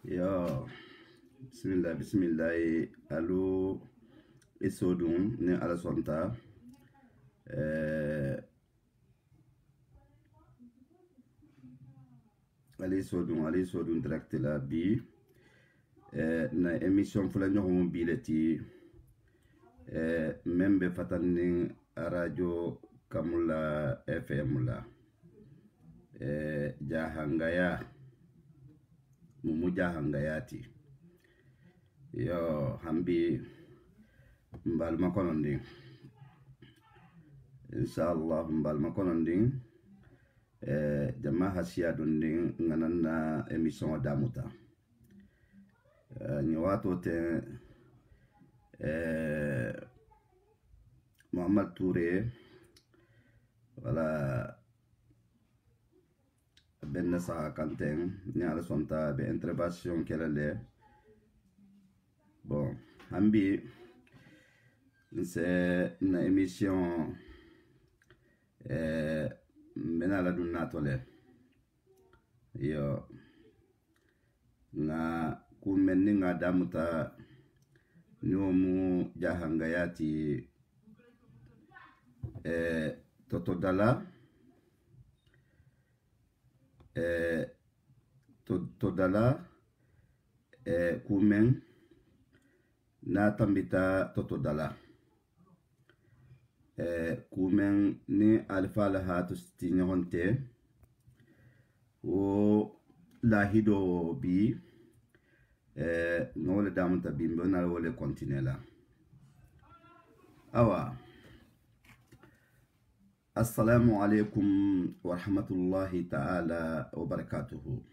Ya bismillah bismillah allo esodun ne ala sonta ali sodun direct la bi na émission fula ñoxum bileti membe fatani radio Kamula FM la jahangaya mumu jahangayati yo hambi mbal makonondi inshallah mbal makonondi jama hasiya dundi nganana émission damuta nyawato te Mohamed Touré wala ben sa kanten ni ala sonta be intervention kelale bon hambi c'est une émission menala dunatole yo na kumenni nga damuta nyomu jahangayati totodala kumen na tambita totodala kumen ni alfa la hatu stinyonte o lahido bi ngole damuta bimbe na wole kontinela awa assalamu alaikum wa rahmatullahi ta'ala wa barakatuhu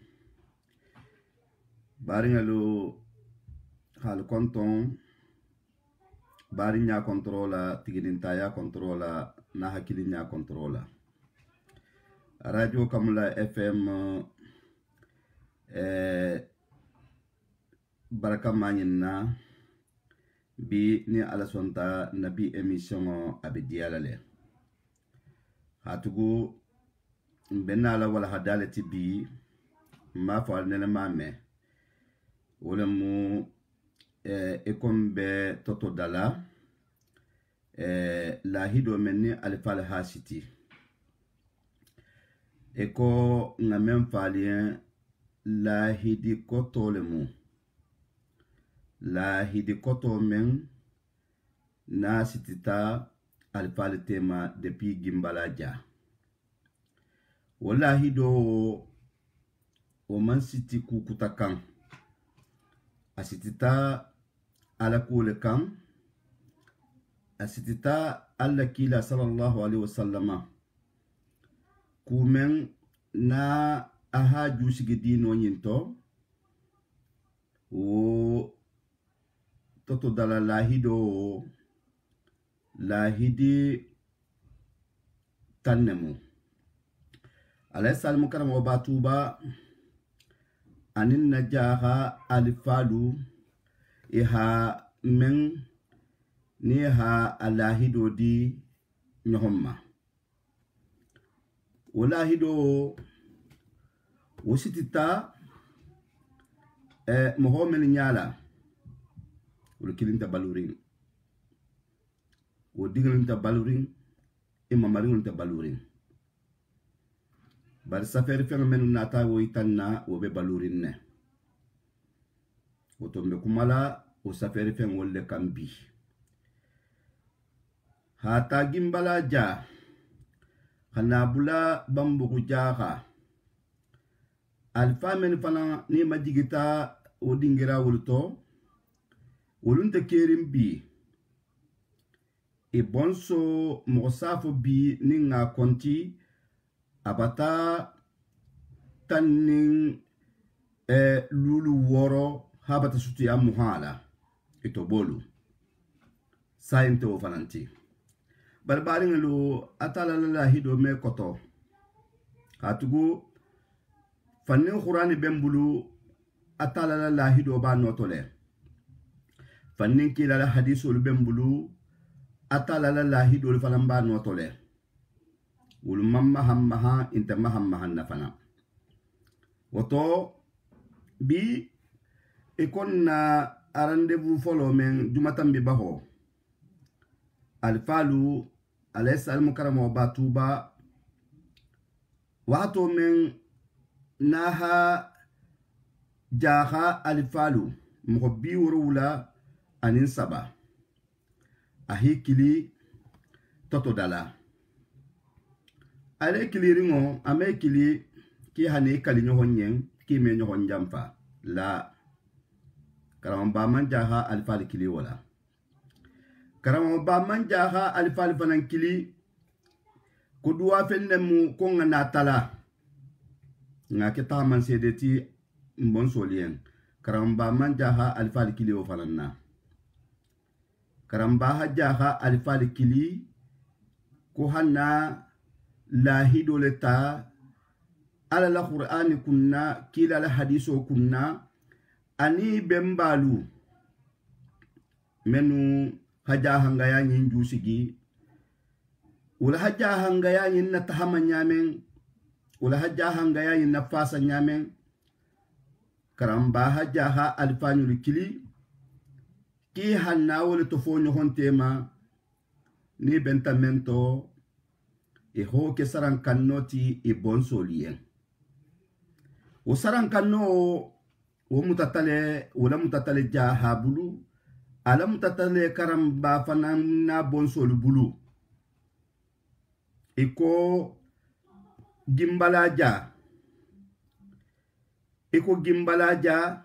baringalo hal konton barinya controla tigidintaya controla na hakilinya controla radio Kamula FM baraka manyina bi ni ala sonta nabi émission abidiyalale hatugu benala wala hadalati bi ma fal nena mame wala mu ekombe toto dala la hido menni alfal hasiti eko ngamen falien la hidi kotolemu la hidi koto men na sitita alfal tema depuis gimbalaja wallahi do o man siti kukutakan asitita ala kule kan asitita alla kila sallallahu alaihi wasallama kumen na aha jusigi dino nyinto o toto dala lahido lahidi tannemu alayhi salamu karam wa batuba anin najaha alifalu iha men ni ha alahido di nyohomma walahido wositita mohomen nyala wulkilinta balurin wodigalinta balurin imamarinta balurin bar safari fenga menu nata wo itanna wo be balurin ne wo tombe kumala wo safari fenga wolle kambi hata gimbala ja hanabula bambugu jaha alfa men fana ni majigita wo dingira wulto wolunta kerim bi e bonso mosafo bi ninga konti abata tanning lulu woro habata suti amuhala ito bolu sainte o fananti barbari ngalo atala la hido me koto hatugo fannin qur'ani bembulu atala la hido ba notole fannin kila la hadisul bembulu atala la hido falamba notole wulu mamma hammaha inta mahammahan nafana woto bi ikon na rendez-vous folo men jumatan bi baho alfalu alaysa almukarrama batuba wato men naha jaha alfalu mo bi wurula anin saba ahikili toto dala ale kiliringo ame kili ki hane kali nyohonyen ki me nyohon jamfa la karamba man jaha alfal kili wala karamba man jaha alfal fanan kili ko duwa fennemu ko ngana tala ngake ta man sedeti mbon solien karamba man jaha alfal kili o falanna karamba jaha alfal kili ko hanna lahido leta ala la qur'ani kunna kila la hadiso kunna ani bembalu menu haja hangaya nyin jusigi wala haja hangaya nyin na tahama nyamen wala haja hangaya nyin na fasa nyamen karamba haja ha alfanyu kili ki hanna wala tofonyo hontema ni bentamento e ho ke saran kannoti e bon solien o saran kanno o mutatale wala mutatale jaha bulu ala mutatale karamba fanan na bon solu bulu e ko gimbalaja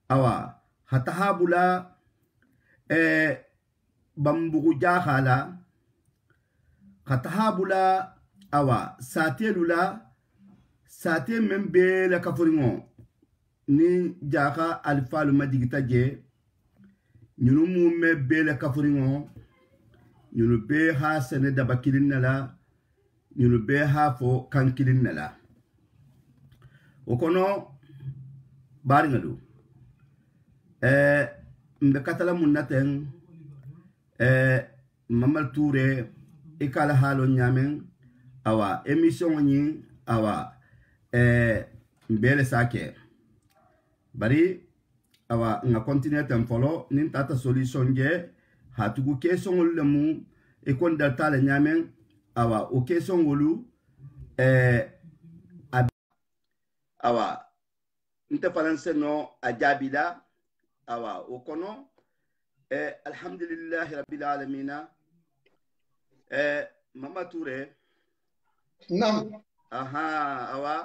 awa hatahabula bambugu jahala hatahabula awa satelula sate membe la kafuringo ni jaka alfalu madigita je nyunu mu mebe la kafuringo nyunu be ha sene dabakirin nala nyunu be ha fo kankirin nala okono baringadu mbe katala munnaten Mamal Touré ikala halo nyamen awa emission nyi awa mbele sake bari awa nga continue tem follow nin tata solution je hatugu question lemu e kon data la nyamen awa o question wolu awa nte faranse no ajabila awa o kono alhamdulillah rabbil alamin Mama Touré nam aha awa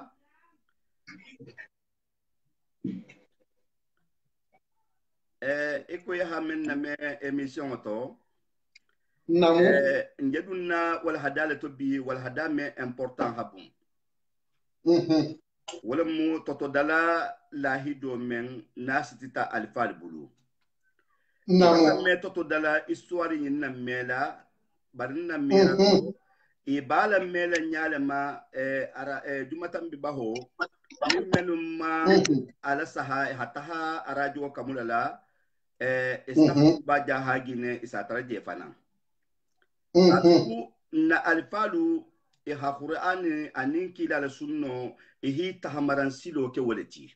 iko ya hamen na me emission to namu njeduna wal hadale to bi wal hadame important habum wala mu toto dala lahido men nasitita alfal bulu namu me toto dala histoire na mela barina mela ibala mela nyale ma ara jumatan bi baho menuma ala saha hataha arajo kamulala baja hagine isatara jefana atu na alfalu ha qur'ani aninki la sunno hi tahamaran silo ke waleti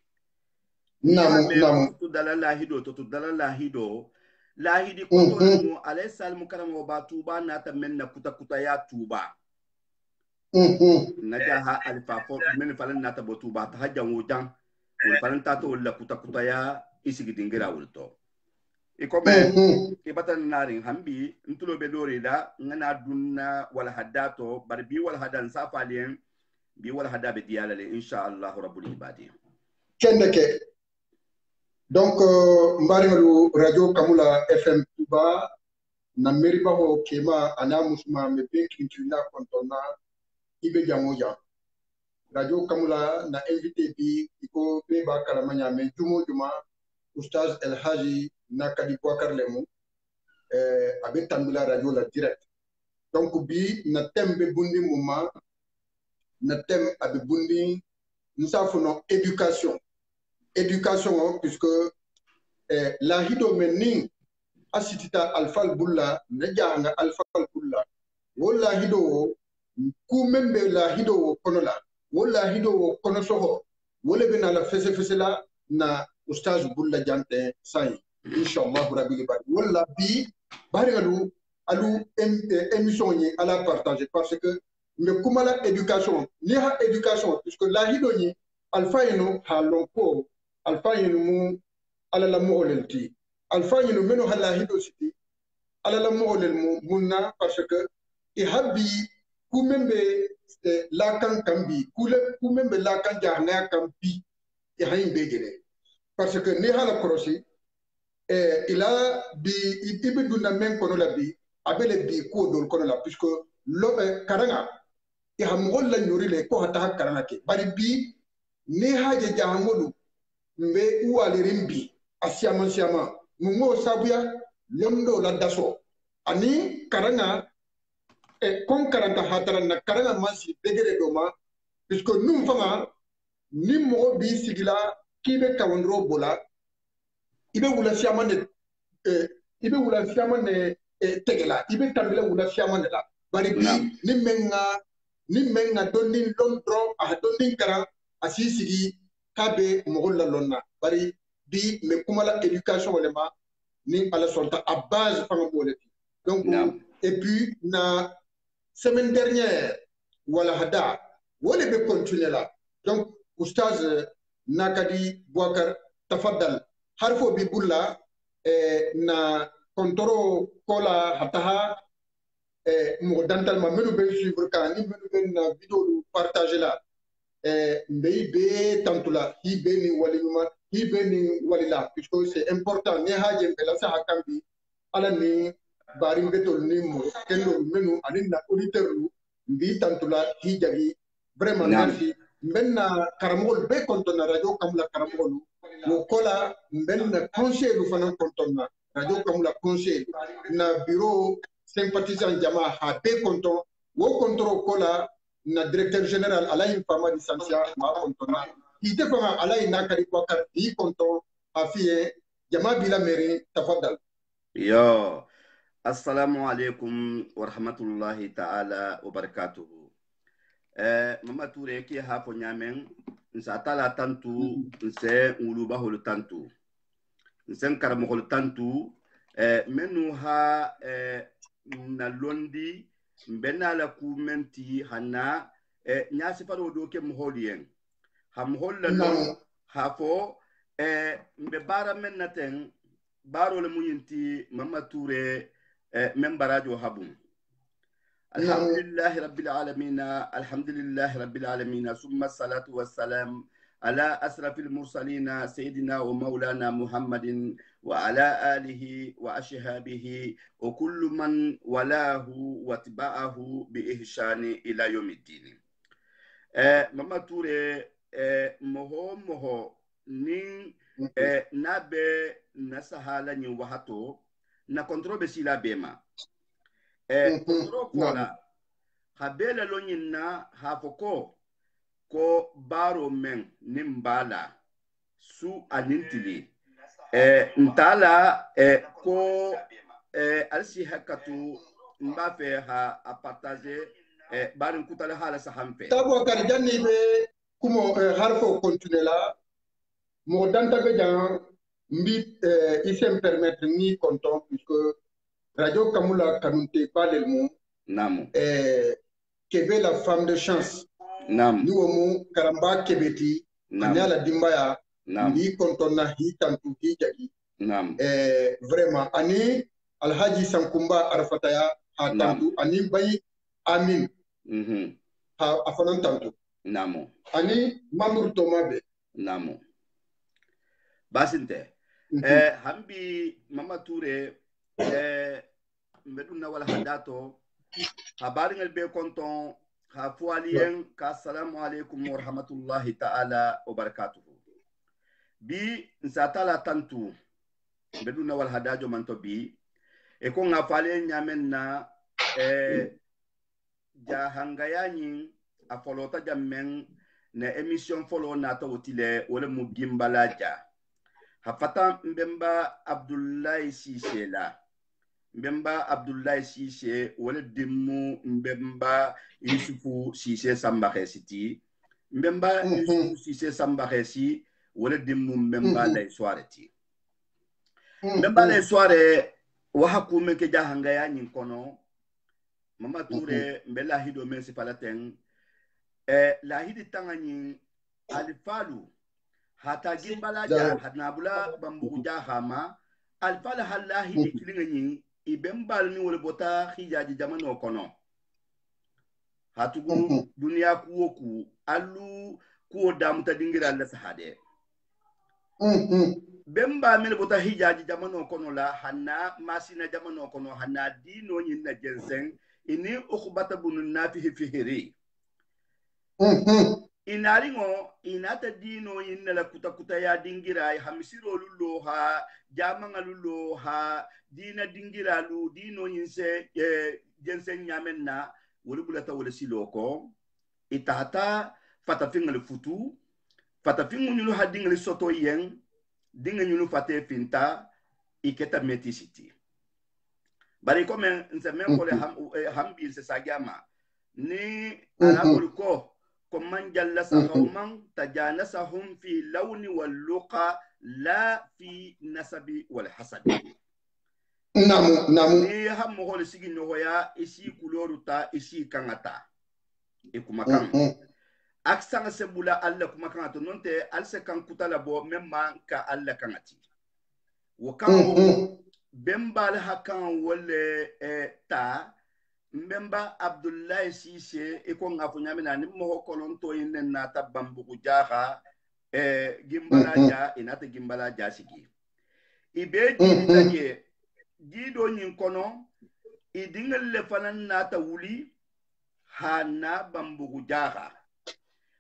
namu to dala lahido lahidi ko to mu alaysa al mukarram wa batuba na ta menna kuta ya tuba najaha alfafo men falan na ta botuba ta hajjan wujan wal falan ta to wala kuta ya isigi dingira wulto ikobe ibatan narin hambi ntulo be dore da ngana dunna wala hadato barbi wala hadan safalien bi wala hadabe diyalale insha Allah rabbul ibadi kendeke donc mbaringalu radio Kamula FM Touba na meriba ho kema ana musuma me benkin tuna kontona ibe jamoja radio Kamula na invité bi iko beba kalamanya me juma Oustaz El Haji na kadi Bouakar Lemu abe tambila radio la direct donc bi na tembe bundi muma na tem abe bundi nsafuno éducation puisque la hido menni asitita alfal bulla na janga alfal bulla wala hido ku membe la hido wo kono la wala hido wo kono soho wala bena la fese la na ustaz bulla jante sai inshallah rabbil bari wala bi bari alu émission ni ala partager parce que me kumala éducation ni ha éducation puisque la hido ni alfa yino ha lonko alfa yino mu ala la mo olelti alfa yino meno hala hido siti ala la mo olel mu munna parce que e habbi kumembe lakan kambi kumembe lakan jahna kambi e hayin begele parce que ni hala krosi ila bi ibe duna men kono la bi abele bi ko dol kono la puisque lo karanga e hamgol la nyori le ko hata karanga ke bari bi ni haje jahamolu mbe uwalirin bi asiama mungo sabuya londo la daso ani karanga kon karanta hatara na karanga masi degere doma puisque num fama ni mo bi sigila kibe kawandro bola ibe wula siama ne tegela ibe tambila wula siama ne la bari bi ni menga dondin londro a dondin kara asisigi kabe mo la lonna bari bi me kumala éducation le ma ni ala solta à base fanga boleti donc et puis na semaine dernière wala hada wala be continuer là donc oustaz nakadi Boubacar tafaddal harfo bi bulla na kontoro kola hataha mo dantal ma menu be suivre kan ni menu be na vidéo partager là mbey be tantula hi be ni walinuma hi be ni walila puisque c'est important ne haje be la sa hakambi ala ni bari mbetol ni mo kendo menu ani na auditeur lu mbi tantula hi jagi vraiment merci mbenna karamol be kontona radio kamla karamolu wo kola mbenna conseil lu fana kontona radio kamla conseil na bureau sympathisant jama ha be konton wo kontro kola na directeur général alain fama licencia ma kontona ite fama alain nakari Boubacar yi konton afiye jama bila meri tafadal yo assalamu alaikum wa rahmatullahi ta'ala wa barakatuhu mama Touré ki hafo nyamen nsa tala tantu nse nguluba holu tantu nse karamo holu tantu menu ha na londi mbena la kumenti hana nyasi paro do ke mholien ham holla no hafo mbe bara mennaten baro le muyinti mama Touré membarajo habum alhamdulillah rabbil alamin summa salatu wassalam ala asrafil mursalin sayyidina wa maulana muhammadin wa ala alihi wa ashabihi wa kullu man walahu wa tiba'ahu bi ihsani ila yawmiddin. Mama Touré moho ni nabe nasahala ni wahato na kontrobe sila bema kontro kola habela lonyina hafoko ko baro men nimbala su anintili ntala ko alsi hakatu mbafe ha apartager barin kutala hala sahampe tabo kar janni be kumo harfo continuer la mo danta be jan mbi isem permettre ni konton puisque radio kamula kanunte balel mu namo kebe la femme de chance nam ni womu karamba kebeti nyala dimbaya ni kontona hi tantu hi jagi nam vraiment ani alhaji sankumba arfataya ha tantu ani bayi amin ha afanan tantu namo ani mamour tomabe namo basinte hambi mama Touré meduna wala hadato habari ngal be konton ha fualien ka assalamu alaikum wa rahmatullahi ta'ala wa barakatuhu bi nsatala tantu meduna wala hadajo manto bi e ko nga fale nyamen na jahangayani a folota jamen na emission folo na tawtile wala mu gimbalaja hafata mbemba Abdoulaye Sisela mbemba Abdoulaye Cissé wala dimmu mbemba Yusufu Cissé Sambare City mbemba Yusufu Cissé Sambare si wala dimmu mbemba lay soirée ti mbemba lay soirée wa hakume ke jahanga ya nyin kono Mama Touré mbela hido mensi palaten lahidi tangani alifalu hata gimbala ja hadnabula bambugu ja hama alfala halahidi kilingani ibembal ni wole bota hijaji jamano kono hatugu dunia kuwoku alu kuwo damuta dingira alla sahade bemba mele bota hijaji jamano kono la hanna masina jamano kono hanna dino nyinna jensen ini ukhbata bunu nafihi fihiri inaringo inata dino yinna la kuta ya dingira hamisiro lullo ha jamanga lullo ha dina dingira lu dino yinse jensen nyamenna wala bulata wala siloko itata fatafingal futu fatafingu nyulu ha dingal soto yen dinga nyulu fate finta iketa metisiti bari comme nse men ko le hambil se sagama ni arabul ko man jallasa qauman tajanasahum fi lawni wal luqa la fi nasabi wal hasad namu ni ham mo hol sigi no ya isi kuloru ta isi kangata e kuma kan aksanga sebula alla kuma kan to nonte alse kan kutala bo memma ka alla kangati wo kan bembal hakan wole ta mbemba Abdoulaye Cissé e ko ngafu nyamina ni mo kolon to inen na tabambu jaha gimbala ja inata gimbala ja sigi ibe di taje gido nyin kono idingal le fanan na ta wuli hana bambu jaha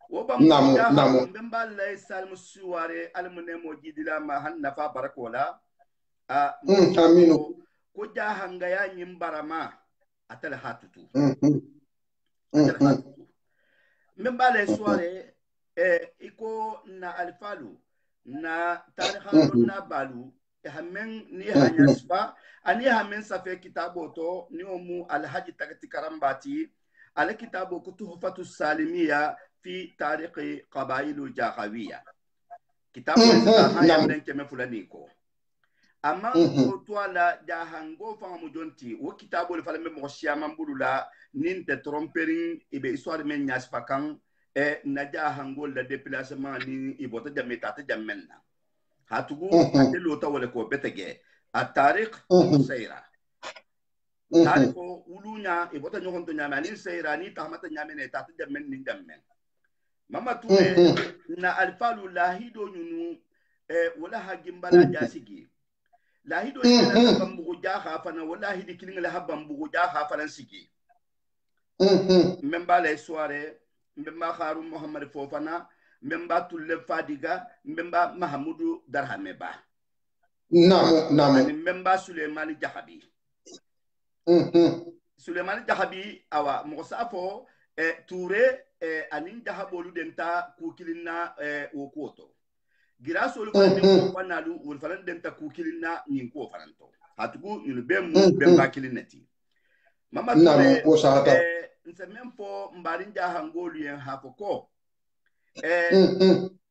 wo bambu jaha mbemba lay salmu suware almune mo gidila ma hanna fa barakola aminu ko jaha ngaya nyimbarama atala hatutu mbemba le soirée iko na alfalu na tarikha na balu hamen ni hanyaspa ani hamen safe kitabo to ni omu alhaji takati karambati ala kitabo kutuhfatu salimiya fi tarikh qabailu jahawiya kitabo ya hamen keme fulani ko amma ko toala jahango fanga mo jonti wo kitabo le falame mo siama mbulula ninte tromperin ibe histoire men nyaspa kan na jahango la déplacement ni ibota jameta ta jamenna hatugu atelo ta wala ko betege a tarikh sayra tarikho ulunya ibota nyokonto nyama ni sayra ni tahmata nyamene ta ta jamen ni jamen mama Touré na alfalu lahido nyunu wala hagimbala jasigi lahido ina bambugo jaha fana wallahi di kilinga la bambugo jaha fana sigi memba la soirée memba Haroun Mohamed Fofana memba Tulle Fadiga memba Mahamudu Darhameba namu memba Suleimani Jahabi Suleimani Jahabi awa mosafo Touré anin jahabolu denta kukilina wokoto Giraso lu fana fanalu wol fana denta ku kilina nyin ko faranto hatugu yulu bemu bemba kilinati mama Touré nse mempo mbarinja hangolu yen hafoko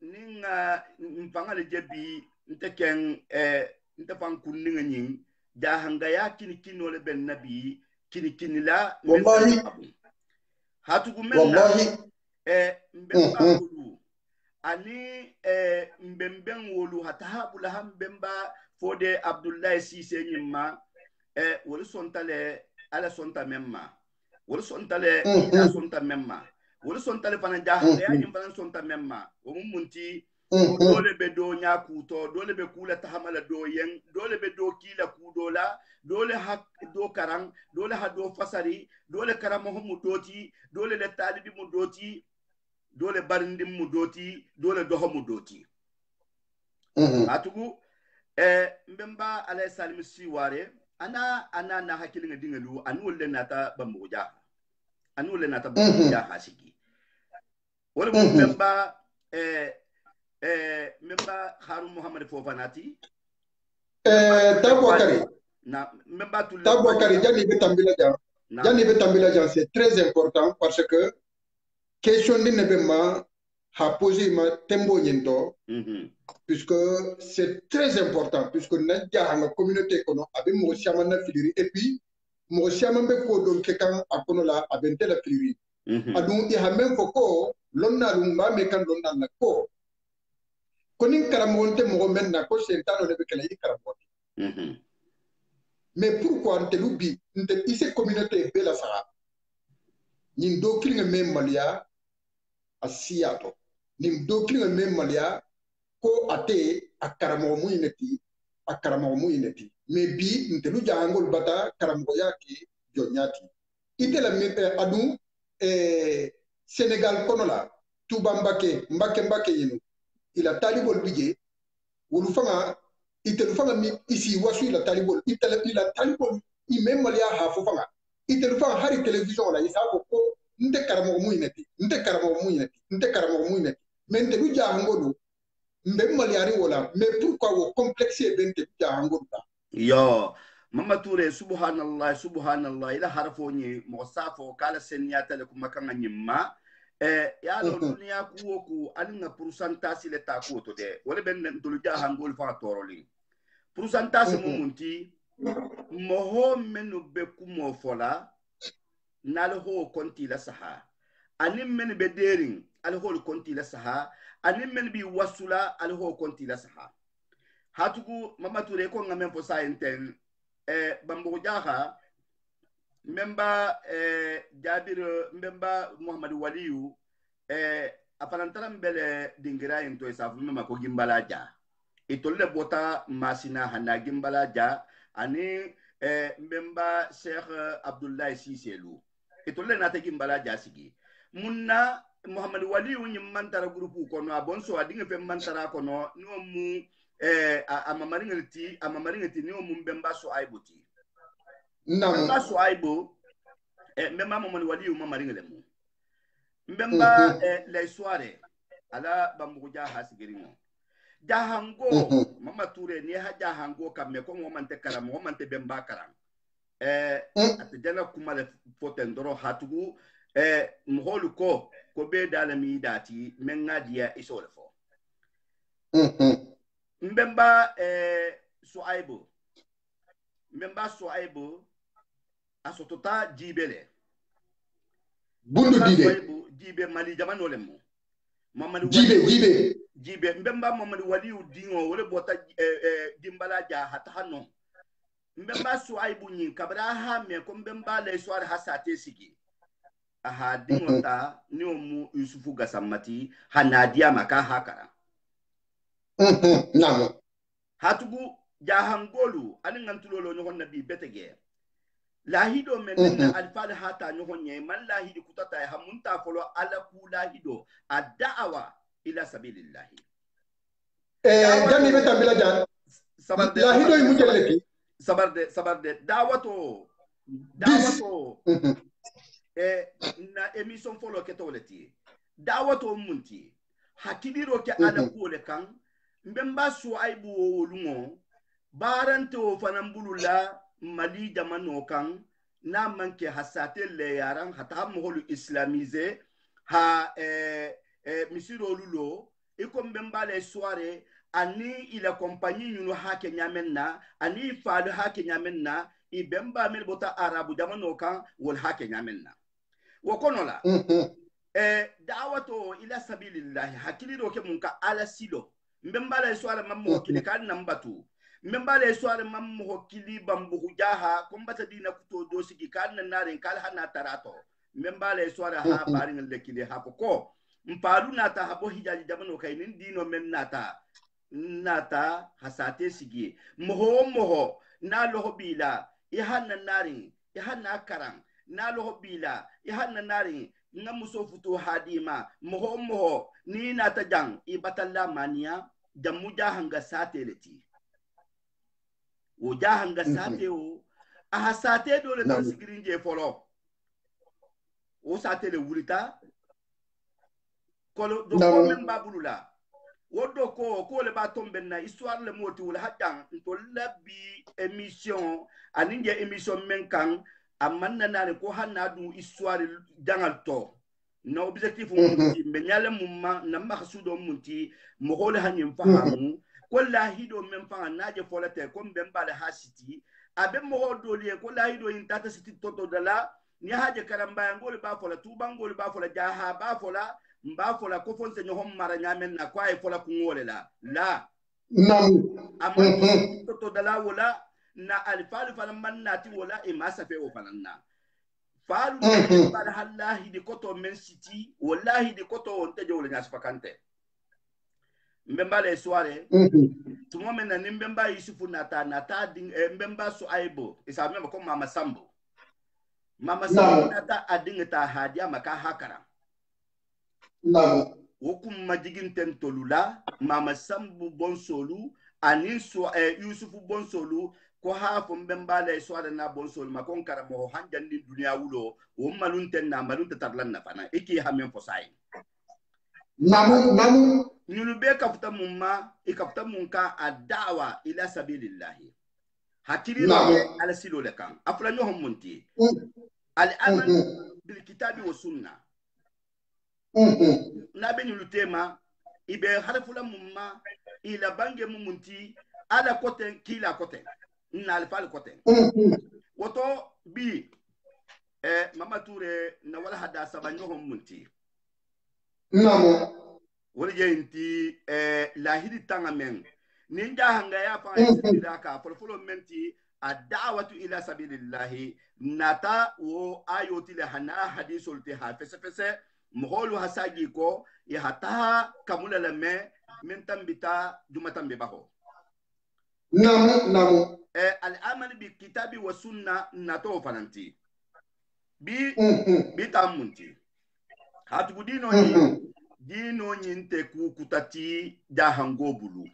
ninga mfanga le jebi nteken ntefan kunninga nyin jahanga ya kini le ben nabi kini la wallahi hatugu menna mbemba kulu ani mbemben wolu hatahabula hambemba fode Abdoulaye Cissé nyimma wolu sontale ala sonta memma wolu sontale ila sonta memma wolu sontale fana jaha ya nyimba sonta memma wo munti dole be do nyakuto dole be kula tahamala do yen dole be do kila kudola dole hak do karang dole ha do fasari dole karamo mu doti dole le talibi mu doti dole barindim mu doti dole doho mu doti atugu mbemba ala salim siware ana na hakilinga dingelu anu wolle nata bambuja anu wolle nata bambuja hasiki wala mbemba memba Haroun Mohamed Fofanati Tabakari Na même pas tout le Tabouakari, Jani Betambila, c'est très important parce que question de Nebema a posé ma tembo niento, puisque c'est très important, puisque Nadja a une communauté qu'on a avec Mosiama na filiri, et puis Mosiama be ko don kekan akonola abente la filiri. Adun il a même foko lonna lumba mekan lonna na ko. Konin karamonte mo men na ko sentano le bekela yi karamonte. Mais pourquoi on te l'oublie? On te dit cette communauté belle à ça. Nim dokling même malia a siato. Nim dokling même malia ko ate a karamo muineti a karamo muineti. Mais bi on te lu jangol bata karamo yaki jonyati. Ite la adu Sénégal konola Touba Mbake yinu. Il a talibol bidje wolu fanga itelu fanga mi isi wasu la talibol ila talibol i même malia ha fo fanga itelu fanga hari télévision la isa ko nte karamo muineti mais nte ja ngolu mbe maliari wala mais pourquoi wo complexe bente ja ngolu yo mama touré subhanallah ila harfo ni mo safo kala senyata le kuma kanga nyimma ya lo dunia ku alinga pourcentage le ta ko to de wala ben ndulu ja hangol fa toroli pourcentage mumunti moho menu be kumo fola nal ho konti la saha anim men be dering al ho konti la saha anim men bi wasula al ho konti la saha hatugu mama touré ko ngamen fo sa enten bambo jaha memba jabir memba muhammad waliyu afanantara mbele dingira into isafu mema ko gimbala ja itolle bota masina hana gimbala ja ani memba sheikh abdullah siselu itolle nata gimbala ja sigi munna muhammad waliyu nyimantara grupu kono abonso adinga fe mantara kono no mu amamaringati ni mu mbemba so aibuti mbemba so aibu mbemba muhammad waliyu mamaringale mu mbemba la soirée ala bambuja hasigirino jahango mama touré ni ha jahango kamme ko mo mante kala mo mante bemba karam atjana kuma le potendoro hatugu mholu ko be dalami dati mengadia isole fo mbemba Suaibu asotota jibele bundu jibe mali jamano lemo Mamadou jibe mbemba Mamadou Waliyu dingo wole bota dimbala ja hata hano mbemba Suaibu nyin kabra ha me ko mbemba le soir hasate sigi aha dingo ta ni omu Yusufu Gasamati hanadia maka hakara namo hatugu jahangolu anin ngantulolo nyohon nabi betege lahido menna alfal hata nyohonye man lahidi kutata hamunta folo ala ku lahido ad-da'wa ila sabilillah jami betambila jan lahido imujelleki sabarde dawato na emission folo ketoleti dawato munti hakibiro ke ala ku le kan mbemba Suaibu wolungo baranto fanambulula mali jamano kan na manke hasate le yaran hata moholu islamisé ha misiro lulo iko mbemba le soirée ani ila compagnie nyuno hake nyamenna ani falu hake nyamenna ibemba mel bota arabu jamano kan wol hake nyamenna wokonola da'wato ila sabilillah hakiliro ke munka ala silo mbemba le soirée mammo kile kan nambatu mbale soare mam hokili bambu jaha kombata dina kuto dosigi kan nare kal hana tarato mbale soare ha barin lekile ha ko mpalu nata habo hijaji jamano kainin dino men nata hasate sigi moho na loho bila ihanna nari ihanna karam na loho bila ihanna nari ngamuso futu hadima moho ni nata jang ibatalla mania jamuja hanga sateleti woja hanga sate o aha sate dole tan sigirin je folo o sate le wulita kolo do ko men babulula wodo ko le ba tombe na histoire le moti wala hadan to labi émission aninge émission menkan amanna na ko hanna du histoire dangal to na objectif munti be nyale mumma na maksudo munti mo hole hanim fahamu ko la hido men fa naje folate ko be mbale hasiti abe mo do liye ko la hido in tata siti toto dala ni haje karamba ngol ba fola tuba ngol ba fola jaha ba fola mba fola ko fonse nyo hom mara nyamen na kwa e fola kungole la amon toto dala wala na alfalu falan mannati wala e masafe o falanna falu bal halahi di koto men city wallahi di koto on tejo wala nyas fakante mbemba le soare tumo men na mbemba yusufu nata ding mbemba so aibo isa mbemba ko mama sambo nata adingeta hadia maka hakara wokum majigin tentolula mama sambu bonsolu anin so yusufu bonsolu ko ha fo mbemba le soare na bonsolu makon karamo hanjandi dunia wulo o malunten na malunta tarlan na fana iki hamen fo sai namu nyunu be kafuta mumma ikafuta munka adawa ila sabilillahi hakiri ala silo le kan afla nyo munti al amal bil kitabi wa sunna na be nyulu tema ibe harfula mumma ila bange mumunti ala koten kila koten na alfal koten woto bi mama Touré na wala hada sabanyo munti wala jenti lahidi tangamen ninja hanga ya fa istidaka folfolo menti ad-da'watu ila sabilillahi nata wo ayoti le hana hadisul te ha fese moholu hasagi ko ya hata kamula la me min tambita jumatan be baho namu al-amal bi kitabi wa sunna nato fananti bi tamunti hatu dino nyinte ku kutati jahango bulu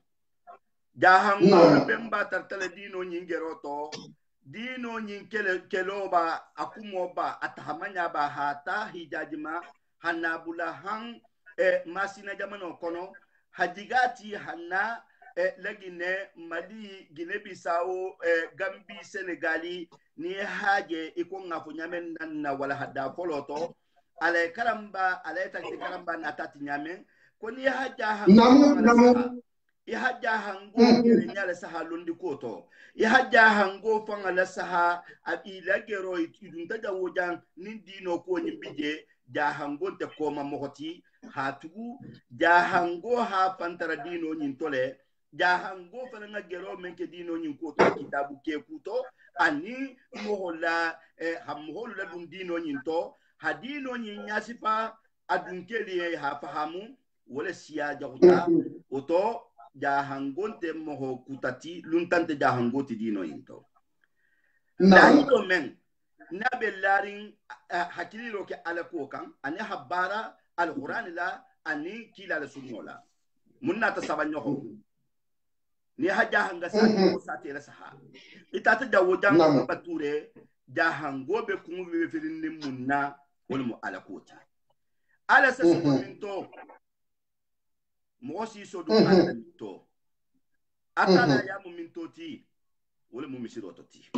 jahango bemba tartale dino nyingeroto dino keloba akumoba atahamanya ba hata hijajima hanabula hang masina jamano kono hajigati hanna lagine mali Guinée Bissau Gambie Senegali ni haje iko ngafu nyamen na wala hada foloto ale karamba ale takti karamba na tati nyame ko ni haja hango ya haja hango nyale saha lundi koto ya haja hango fanga la saha abila gero idunta da wojan ni dino ko nyibije ja hango te koma mohoti hatugu ja hango ha pantara dino nyintole ja hango fana nga gero menke dino nyinkoto kitabu ke kuto ani mohola hamholu la dun dino nyinto hadino nyinyasipa adunkeli ha fahamu wala siya jahuta oto jahangonte moho kutati luntante jahangoti dino into lahido men nabe larin hakiliro ke alako kan ani habara alquran la ani kila la sunnola munna ta sabanyo ni haja hanga sa ko satela saha itata dawo jang bature jahangobe kumbe filin munna wal mu alakoti ala sasu minto mosi so do ala minto atala ya mu mintoti wala mu misirototi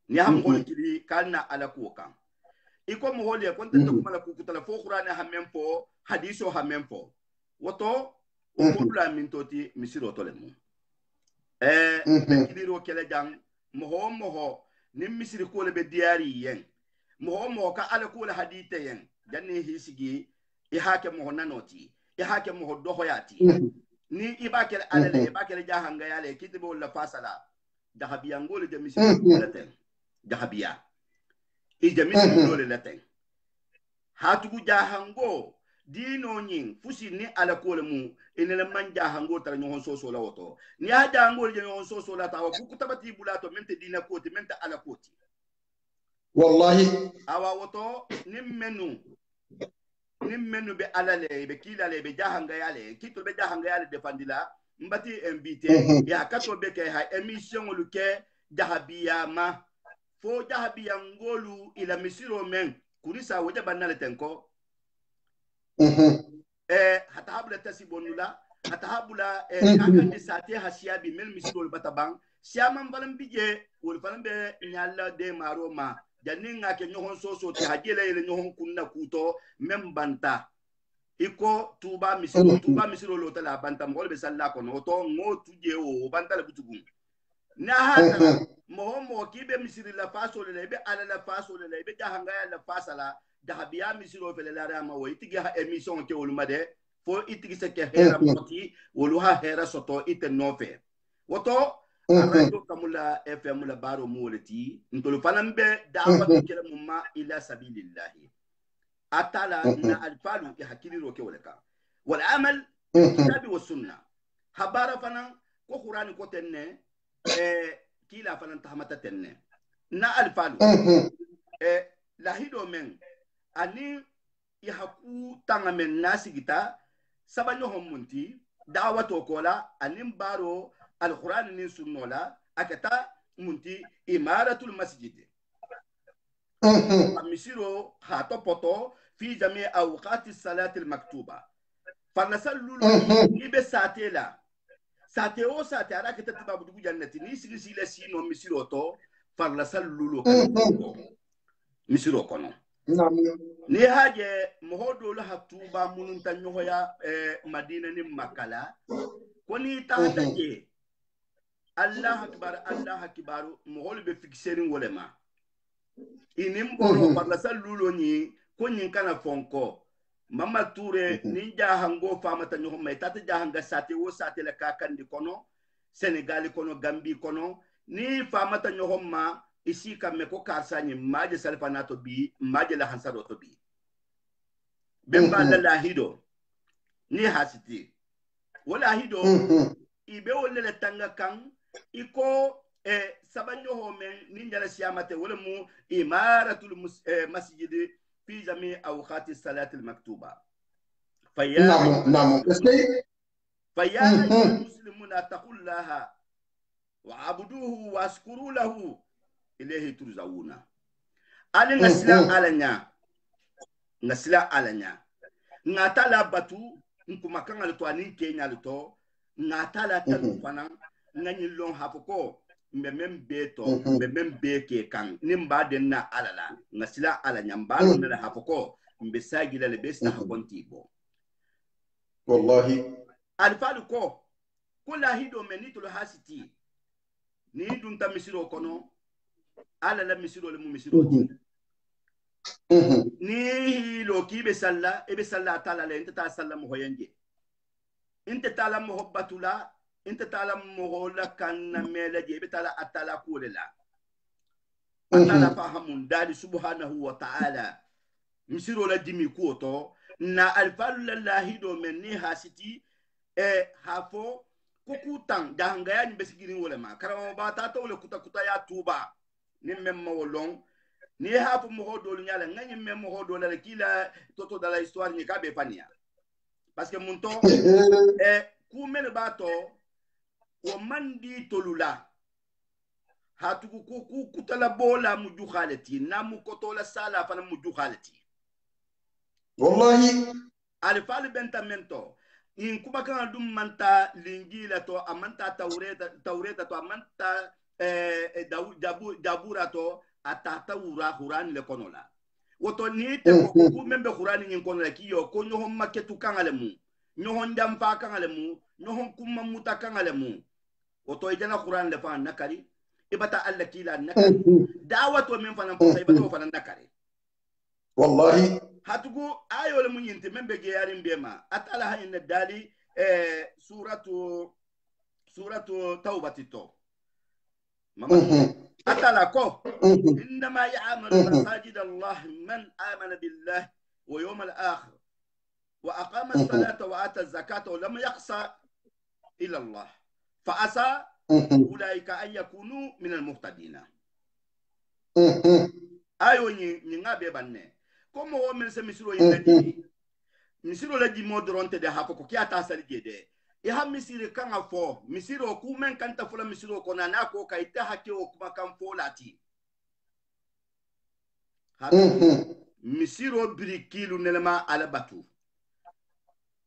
ni ham hol kili kalna alakoka iko mo hol ya konta to kuma ku kutala fo qur'ani hamempo hadiso hamempo woto o kodula mintoti misiroto le mu kiliro kele jang moho ni misiri ko le be diari yen moho ka ala ko le hadite yen janni hisigi i hake moho nanoti i hake moho dohoyati ni ibakele alale ibakele jahanga yale kitibo la fasala dahabiya ngole de misiri ko le ten dahabiya i de misiri ko le ten hatugu jahango dino nyin fusi ni ala ko le mu inele manja hango tar nyon so la woto ni haja hango le nyon so la ta wa ku tabati bulato mente dina koti mente ala koti wallahi awa woto ni menu be ala le be kila le be jahanga yale kito be jahanga yale defandila mbati invité ya kato be ke ha émission luke jahabiya ma fo jahabiya ngolu ila misiro men kurisa woja banale tenko hatahabula tasibonula hatahabula kakan de sate hasiabi mel misiro batabang siaman balam bije wol falam be nyalla de maroma janinga ke nyohon soso te hajele ile nyohon kunna kuto membanta iko tuba misiro lota la banta mo be salla ko no to ngo tuje o banta la butugun na hata mo kibe misiri la faso le be ala la faso le be jahanga la fasala dahabiya misiro fele la rama wo itigi ha emission ke woluma de fo itigi se ke hera moti woluha hera soto ite nofe woto radio kamula fm la baro moleti ntolo fanambe da'watu kele mumma ila sabilillah atala na alfalu ke hakili roke woleka wal amal kitabi was sunna habara fana ko qur'ani ko tenne kila fana tahmata tenne na alfalu lahido men ani yahaku tangamen nasigita sabanyo homunti da'wato kola anim baro القرآن من سنولا أكتا منتي إمارة المسجد أمسيرو خاطو بطو في جميع أوقات الصلاة المكتوبة فنسلو نيبه ساتي لا ساتي أو ساتي على كتا تبابو دقو جنتي نيسي سيلا سينو مسيرو تو فنسلو كنو مسيرو كنو ni haje mohodo la hatuba mununta nyoya madina ni makala koni taje Allah akbar mohol be fixerin wolema inim boro parla sallulo ni konyin kana fonko mama toure ninja hango famata nyoho may tata jahanga sate wo sate la kakandi kono Senegal kono Gambie kono ni famata nyoho ma isi kamme ko karsani maje salfanato bi maje la hansado to bi bemba la lahido ni hasiti wala hido ibe wala tanga kan iko sabanyo homen ninjala siyamate wala mu imaratul masjid fi jami awqati salat al maktuba faya نعم faya muslimuna taqullaha wa abuduhu waskuru lahu ilayhi turzawuna ali ngasila alanya ngatala batu nkuma kanga to ani kenya to ngatala tanu fana ngani lon hafoko mbemem beto mbemem beke kan nimba denna alala ngasila alanya mbalo na hafoko mbesagila le besta hakonti bo wallahi alfalu ko kula hido menitul hasiti ni dunta misiro kono ala la misiro le mu misiro ni lo ki be salla e be salla tala le inta ta salla mo hoyenge inta tala mo hobbatula inta tala mo hola kan mele je be tala atala kulela atala fahamun dali subhanahu wa ta'ala misiro la dimi kuoto na alfalu lillahi do men ni hasiti hafo kukutan dahanga ya nyibesigirin wala ma karama ba ta to le kuta ya tuba ni memma wolong ni hafu mohodo nyala ngani memma mohodo la kila toto da la histoire ni kabe fania parce que munto ku mel bato o mandi tolula hatu ku kutala bola muju khalati namu kotola sala fana muju khalati wallahi alfal bentamento in kuba kan dum manta lingila to amanta taureta to amanta dabura to atata ura huran le konola woto ni te ko membe huran ni konola kiyo ko nyohon maketu kangale mu nyohon jamfa kangale mu nyohon kumma muta kangale mu woto ijana huran le fa nakari ibata alla kila nakari dawato men fa nan ko ibata fa nan nakari wallahi hatugu ayo le mun yinti membe ge yarin bema atala hayin dali suratu taubatito mama atala ko inma ya'malu masajid Allah man amana billah wa yawm al-akhir wa aqama as-salata wa ata az-zakata wa lam yaqsa ila Allah fa asa ulaika an yakunu min al-muhtadin ayo ni ngabe banne comme o men se misiro yindi misiro la di modronte de hako ko kiata sali gede e ha misiri kan afo misiro ku men kan ta fula misiro ko na ko kai ta hake o kuma kan fo lati misiro birikilu nelema ala batu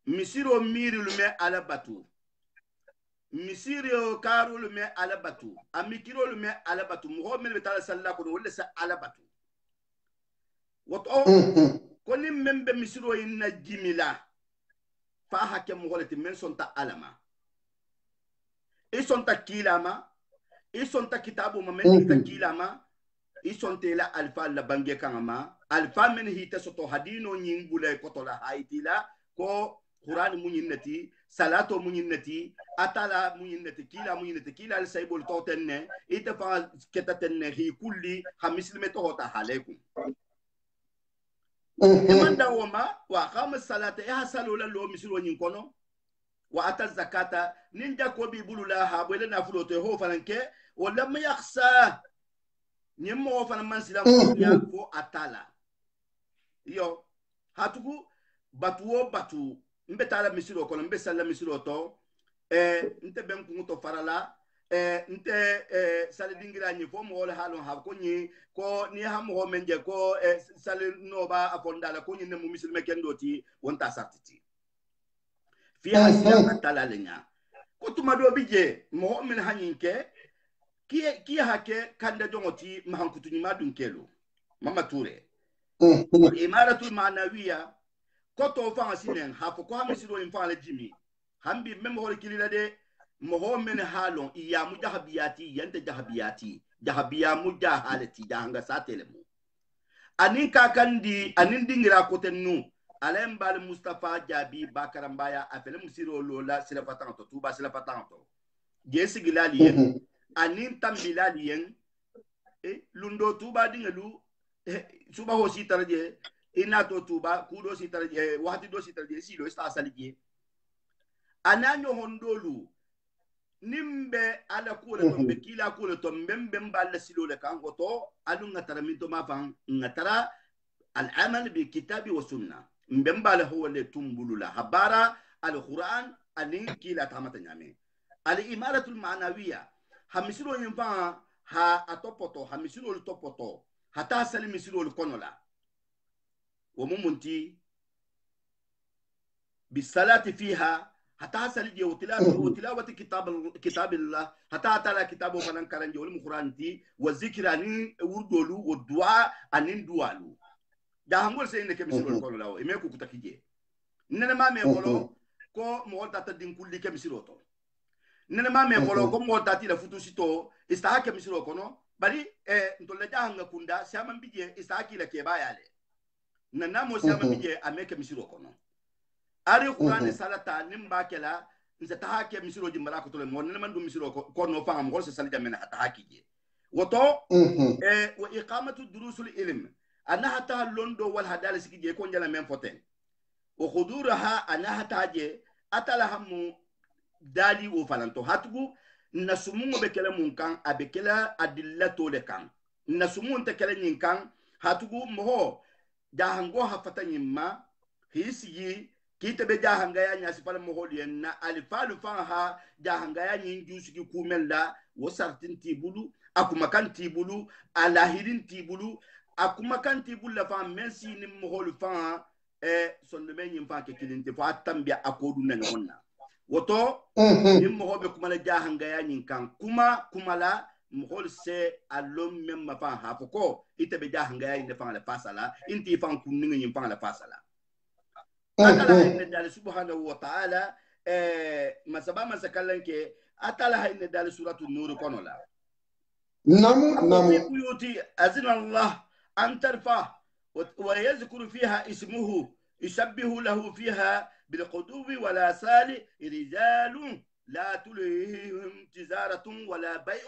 misiro miri lume ala batu misiro karu lume ala batu amikiro lume ala batu mo men betala salla ko wala sa ala batu woto koni membe misiro inna jimila fa hakke mo holati men sonta alama isonta kilama isonta kitabu ma men ta kilama isonte la alfa la bange kangama alfa men hita soto hadino nyingule kotola haitila ko Quran munyinnati salato munyinnati atala munyinnati kila al saybul totenne itafa ketatenne hi kulli hamislime to hota halaikum imanda woma wa qama salata ya salu lo misiro nyin kono wa ata zakata ninja ko bi bulula ha bole na fuloto ho falanke wala ma yakhsa nyimmo fanan man silam nya fo atala yo hatugu batu mbe tala misiro kono mbe sala misiro to nte ben kunto farala nte sale dingira nyi fo mo wala halon ha ko nyi ko ni ha mo menje ko sale no ba afondala ko nyi ne mu misilme kendoti wonta sartiti fi hasiya atala lenya ko tuma do bije mo men hanyinke ki hake kanda jongoti mahankutu ni madun kelo mama ture imaratul manawiya koto fanga sinen hafo ko hamisiro infala jimi hambi memo hol kilila de mo men halon iya mujahabiyati yante jahabiya mujahalati jahanga satelemu anin kakandi anin dingira kotennu alembal mustafa jabi bakarambaya afele musiro lola silafatan to tuba silafatan to jesi gilali anin tambilali yen lundo tuba dingelu suba hosi tarje inato tuba kudo si tarje wahati do si tarje silo sta salije ananyo hondolu nimbe ala kule tombe kila kule tombe mbemba silo le kan goto adu ngatara minto mafan ngatara al amal bi kitabi wa sunna mbemba le huwa le tumbulula habara al quran alin kila tamata nyame al imaratu al manawiya hamisiro yimfa ha atopoto hamisiro topoto hata sali misiro konola وممنتي بالصلاة فيها حتى حصل دي وتلاوة كتاب الله حتى تعالى كتابه فنان كرنجي والقرآن تي والذكر أنين وردولو والدعاء أنين دوالو ده همول سينك مسيرو الكون لاو إميكو كتاكيجي ننا ما ميقولو كو مولتا تدين كل كمسيروتو ننا ما ميقولو كو مولتا تي لفتوشيتو استحاك مسيرو كونو bali ntolle jahanga kunda siama mbije istaki la kebayale nana mo siama mbije ameke misiro kono ari qur'an salata nimba kala nza tahake misiro jimbara ko tole mo nana mandu misiro kono fa am gol salida men tahakije woto wa iqamatu durusul ilm annaha ta londo wal hadal sikije ko njala men foten wa khuduraha annaha taje atala hamu dali o falanto hatugu nasumu bekele munkan abekela adillato le kan nasumu te kele nyinkan hatugu moho jahango hafata nyimma hisi kite be jahanga ya nyasi pala moho lienna alifalu fanha jahanga ya nyinjusi ki kumenda wasartin tibulu akumakan tibulu alahirin tibulu akumakan tibulu la fa mensi ni moho lu fanha sonde nyimfa ke kilinte fa tambia akodu nan honna woto nimmo hobe kumala jahanga ya nyinkan kuma la mohol se alom memma fa hafoko ite be jahanga ya inde fa la fasala inti fa kunninga nyim fa la fasala atala inna dal subhanahu wa ta'ala masaba masakallanke atala inna dal suratu nur kono la namu yuti azina allah an tarfa wa yadhkuru fiha ismuhu yusabbihu lahu fiha بالقدوب ولا سال رجال لا تلهيهم تجارة ولا بيع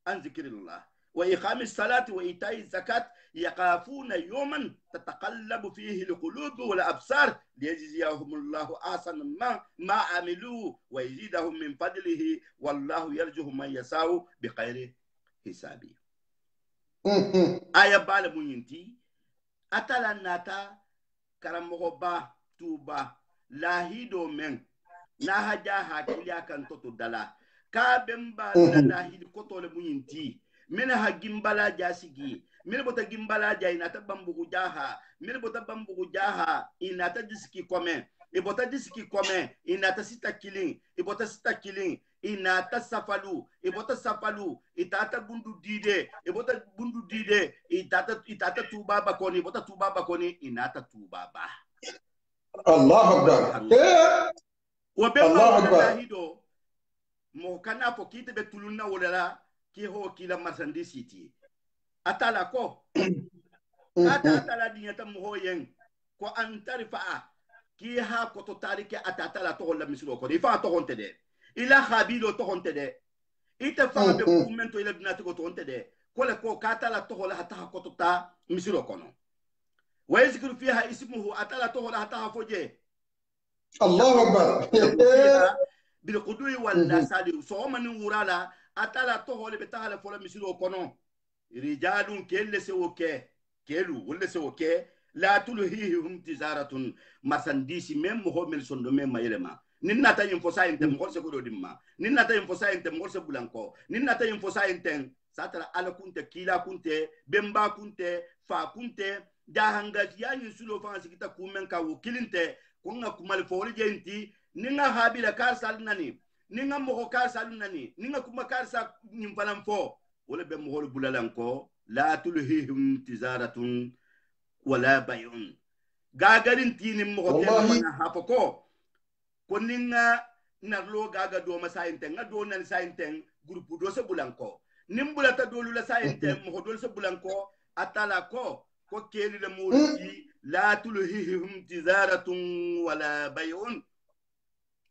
عن ذكر الله وإقام الصلاة وإيتاء الزكاة يخافون يوما تتقلب فيه القلوب والأبصار ليجزيهم الله أحسن ما عملوا ويزيدهم من فضله والله يرجو من يشاء بغير حساب. آية بالمنتي أتلا ناتا كرمغبا توبا lahido men na haja hakili akan toto dala ka bemba na lahidi koto le munyinti mena ha gimbala jasigi mena bota gimbala ja ina tabambugu jaha mena bota bambugu jaha ina tadisiki kome ibota disiki kome inata sita killing ibota sita killing inata safalu ibota safalu itata bundu dide ibota bundu dide itata tuba bakoni ibota tuba bakoni inata tuba ba Allah akbar Allah akbar hido mo kana fo kite be tulunna wala ki ho kila marchandise ti atala ko atala dinyata mo ho yen ko antarifa ki ha ko to tarike atala to la mislo ko ifa to honte de ila khabilo to honte de ita fa be kumento ila dinati ko to honte de ko le ko katala to la hata ko to ta mislo ko no wa yazkuru fiha ismuhu atala to la hata foje Allahu akbar bil qudwi wal sadi so man wurala atala to hole be tahala fola misilo kono rijalun kelle se woke kelu wolle se woke la tulhihum tijaratun masandisi mem ho mel sondo mem mayelema ninna ta yim fosa intem gorse ko do dimma ninna ta yim fosa intem gorse bulanko ninna ta yim fosa intem satara ala kunte kila kunte bemba kunte fa kunte jahanga yani sulo fa sikita kumen ka wukilinte kunga kumal fori jenti ninga habila kar sal nani ninga mo kar sal nani ninga kuma kar sa nim falam fo wala be mo hol bulalanko la tulhihim tijaratun wala bayun gagarin tini mo tema hafoko ko ninga narlo gaga do ma sayinte nga do nan sayinte groupe do se bulanko nimbulata do lula sayinte mo do se bulanko atala ko keli le muridi la tulhihim tijaratun wala bayun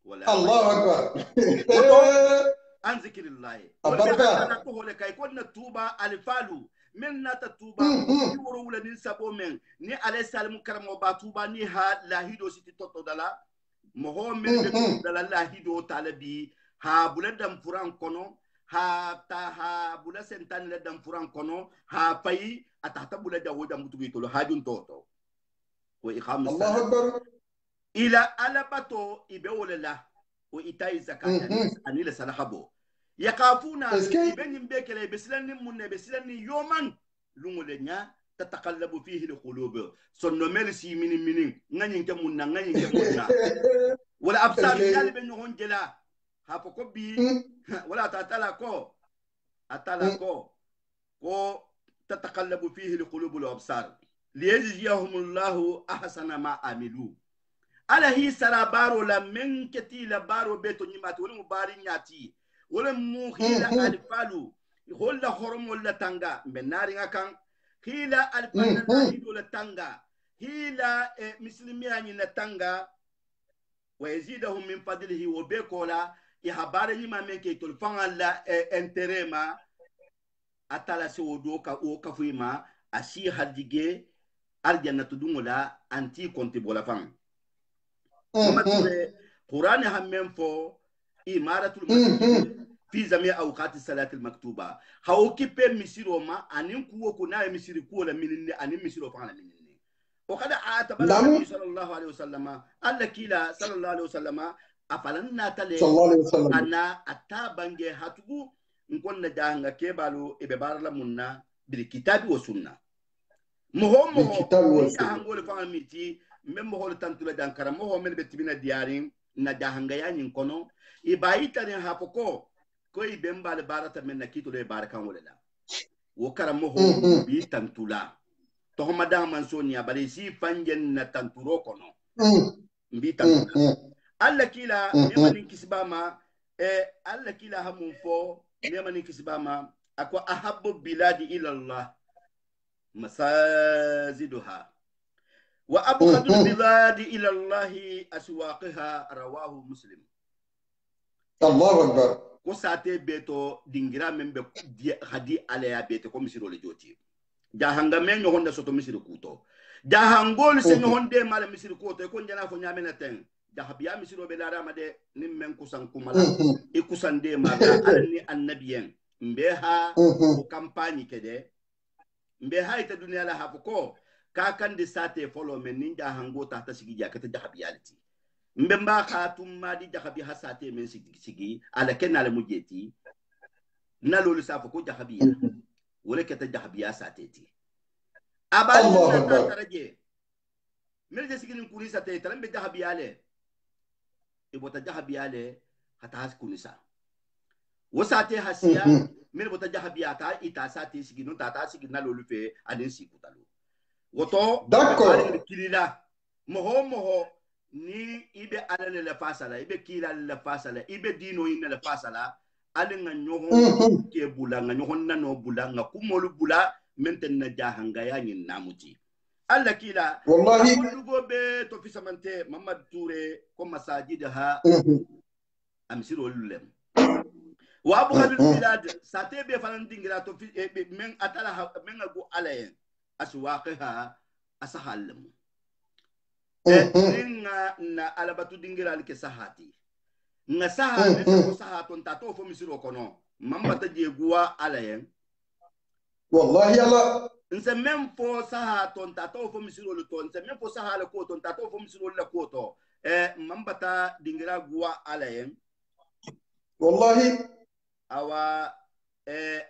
wala Allah akbar an zikrillah wala to hole kay ko na tuba alfalu min nata tuba ni woro wala ni sabo men ni alayhi salam karamo ba tuba ni ha lahido siti toto dala mo ho min be dala lahido talabi ha buladam furan kono ha ta ha bula sentan le dam furan kono ha fayi atata bula jawo dam butugi tolo hajun toto wa iqamus Allah akbar ila alabato ibe wala o itai zakata anila salahabo yakafuna ibenim bekele beslan munne beslan yoman lungole nya tatakallabu fihi alqulub sonno melsi minin ngani nke munna wala absar yali ben honjela ha ko bi wala atala ko ko tatakallabu fihi alqulub wal absar liyajziyahum Allah ahsana ma amilu ala hi sarabaro la men keti la baro beto nyimati wala mubari nyati wala muhila alfalu holla horom wala tanga benari ngakan hila alfanna hido la tanga hila muslimia ni la tanga wa yazidahum min fadlihi wa bekola ya habari nyima men ke tol fangala interema atala se wodoka o kafuima ashi hadige aljannatu dungola anti konti bola fang قرآن هم فو إمارة المسجد في جميع أوقات الصلاة المكتوبة هاو كيبي مسيرو ما أنيم كوو كنا مسيرو كولا منني أنيم مسيرو فانا منني وقد عاتب النبي صلى الله عليه وسلم الله كيلا صلى الله عليه وسلم أفلنا تلي أنا أتابنجي هاتبو نكون نجاهنا كيبالو إببار لمنا بالكتاب والسنة مهم نجاهنغول فانا ميتي membo hol tantula dankara mo ho men betibina diarin na jahangaya nyin kono ibaita ne hapoko ko ibemba le barata men na kito le barkan wala wo karamo ho bi tantula to ho madam mansonia bari si fangen na tanturo kono mbi tantula alla kila nemanin kisbama alla kila hamun fo nemanin kisbama akwa ahabbu biladi ila Allah masajiduha وأبغض البلاد إلى الله أسواقها رواه مسلم. الله أكبر. وساتي بيتو دينغرا من هدي عليها بيتو كمسيرو لجوتي. جاهنغا من يهون سوتو مسيرو كوتو. جاهنغول سنيهون دي مال مسيرو كوتو يكون جنا فنيا من التين. جاهبيا مسيرو بلارا مدة نمن كوسان كمالا. إكوسان دي مالا أني النبيين. مبها وكامباني كده. مبها يتدنيا لها فكو. Kakan de sate follow men ninja hango tahta sigi jakata jahabiyaliti mbemba khatum madi jahabi hasate men sigi ala kenala mujeti nalolu safa ko jahabiya wala kata jahabiya sateti abali na taraje melje sigi nin kuri sate tarambe jahabiyale ibota jahabiale hata has kunisa wasate hasia mel bota jahabiata ita sate sigi non tata sigi na lolu fe adin sikutalo woto d'accord kilila moho ni ibe alale la fasala ibe kila la fasala ibe dino ina la fasala ale nga nyohon ke bula nga nyohon na no bula nga kumolu bula menten na jahanga ya nyin namuti alla kila wallahi lugo be to fi samante Mamad Touré ko masajidha amsiro lulem wa abu khalil bilad sate be fanan dingira to fi men atala men go alayen aswaqiha asahallam ninga na alabatu dingira alke sahati nga saha nesa ko saha ton tato fo misiro kono mambata je guwa alayen wallahi ala nse même fo saha ton tato fo misiro le ton nse même fo saha le ko ton tato fo misiro le ko to mambata dingira guwa alayen wallahi awa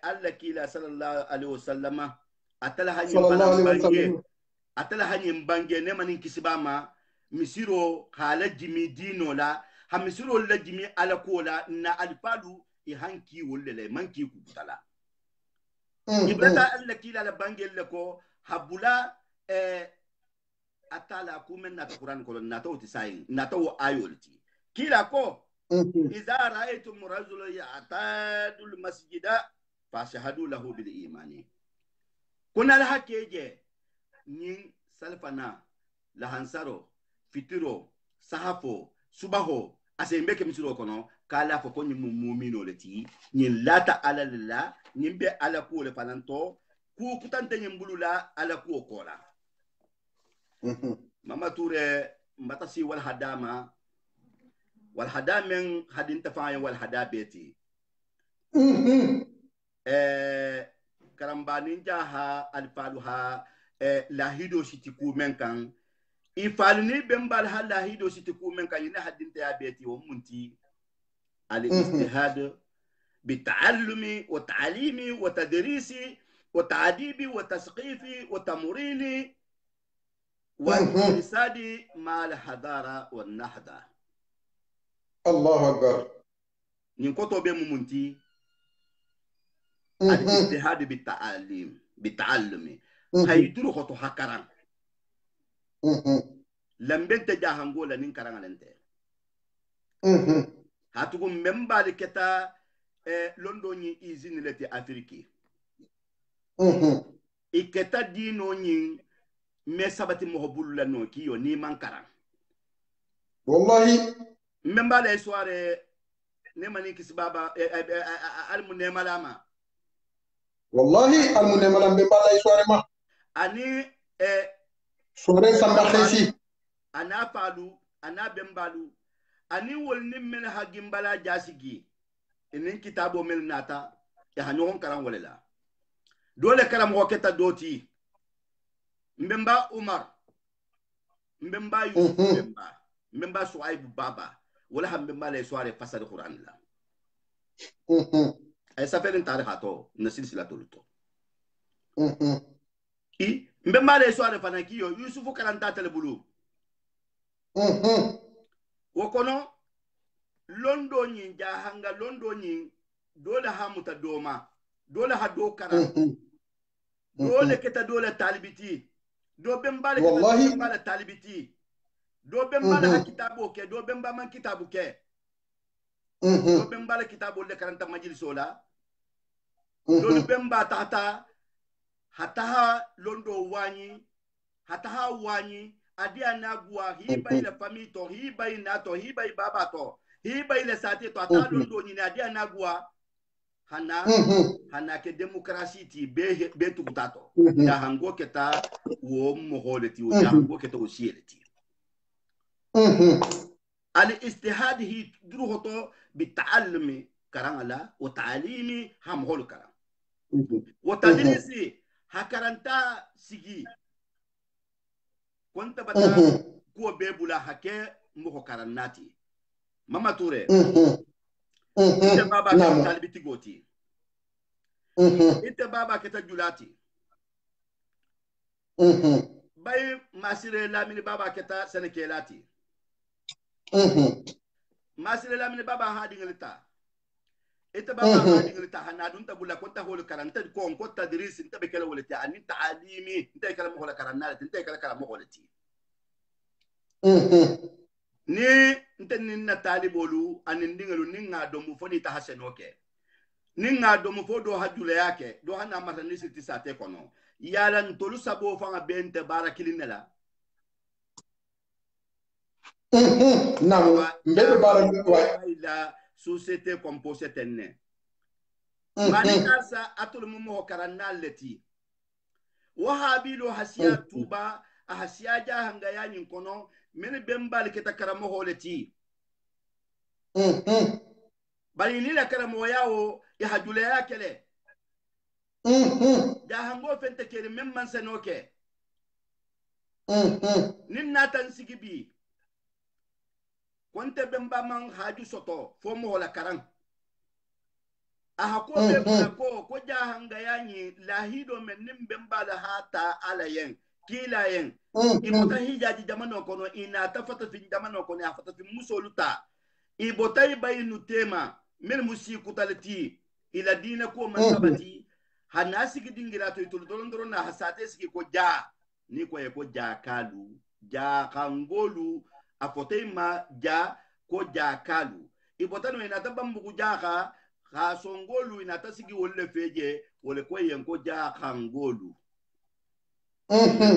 alla kila sallallahu alaihi wasallama atala hanyin bange ne manin kisibama misiro hala jimi dino la ha misiro la jimi ala kola na alfalu i hanki wolle manki ku tala ibrata alla kila la bange le ko habula atala kumen na Qur'an ko na tawti sayin na taw ayolti kila ko إذا رأيتم رجل يعتاد المسجد فاشهدوا له بالإيمان كنا لها كيجي نين سلفنا لهانسارو فيترو صحافو سباهو أسيمبك مسيرو كنو كالا فكوني مؤمنو لتي نين لا تعالى لله نين بي على كول فلانتو كو كتان تنين لا على كو كولا ماما توري متاسي والهدامة والحدا من حد تفاعل والحدا بيتي كرامبانين جاها الفالوها لاهيدو سيتيكو من كان إفالني بمبالها لاهيدو سيتيكو من كان ينا حد تيا بيتي ومنتي الاجتهاد بالتعلم والتعليم وتدريس وتعديب وتثقيف وتمرين والإرشاد مع الحضارة والنهضة الله أكبر نكتب بمنتي الاجتهاد بالتعلم هيدرو خطو هكران لم بنت جاهنغولا نكران لنت هاتكم من بعد كتا لندني إيزين لتي أفريقي إكتا دينو نين مسابتي مهبول لنو كيو نيمان كران والله من بعد سواري نماني كسبابا المنملامة والله المنملام بمبالا سواري ما أني سواري سمبخيسي أنا فالو أنا بمبالو أني ولني من هاجمبالا جاسيجي إنين كتابو من ناتا يهانيون كرام ولا دولة كرام وكتا دوتي مبمبا عمر مبمبا يوسف مبمبا سوايب بابا ولا هم بمبا لسواري فسر القرآن لا أي سفرين تاريخ هاتو نسلسلة تولتو إي مبمبا لسواري فناكيو يوسف كرانتا تلبلو وكونو londo nyin jahanga londo nyin dole ha muta doma dole ha do kara dole keta dole talibiti do bembale wallahi bembale talibiti do bembale ha kitabo ke do bemba man kitabu ke do bembale kitabo le karanta majlisola do bemba tata hata londo wani hata wani adia nagua hiba ile famito hiba inato hiba baba to hiba ile sate to ata londo ni adia nagua hana ke demokrasi ti be tukutato ya hango keta wo moholeti o ya hango keta o sieleti al istihad hi druhoto bitallumi karangala wa ta'limi hamhol karam wa tadrisi hakaranta sigi kwanta bata ko bebula hake moko karannati Mama Touré ite baba keta talibiti goti ite baba keta julati bay masire lamini baba keta senekelati masile lamine baba hadi ngelita ita baba hadi ngelita hanadun tabula konta hol karanta ko on kotta diris inta be kala wolati anin ta'alimi inta kala mo hola karanna inta kala mo holati ni inta ninna talibolu anin dingelu ninga do mu foni ta hasenoke ninga do mu fodo hajule yake do hana marani siti sate kono yala ntolu sabo fanga bente barakilinela namu mbebe bara la société composée tenne manitasa atul mumo karanna leti wahabilo hasiya tuba hasiya jahanga yani kono men bembal keta karamo holeti bali ni la karamo yawo ya hajule yakele jahango fente kere memman sanoke nin natan sigibi konte bemba man haju soto fo mo la karan aha ko be ko jahanga yani lahido men nim bemba la hata alayen kilayen ibota hijaji jamano kono ina tafata fi jamano kono afata fi musoluta ibota ibayinu tema men musiku talati ila dina ko man sabati hanasi gidingira to itolondoro na hasate siki ko ja ni ko e ko ja kalu ja kangolu afote ma ja ko ja kalu ibotano ina tabambu ja ka songolu ina tasigi wolle feje wole ko yen ko ja kangolu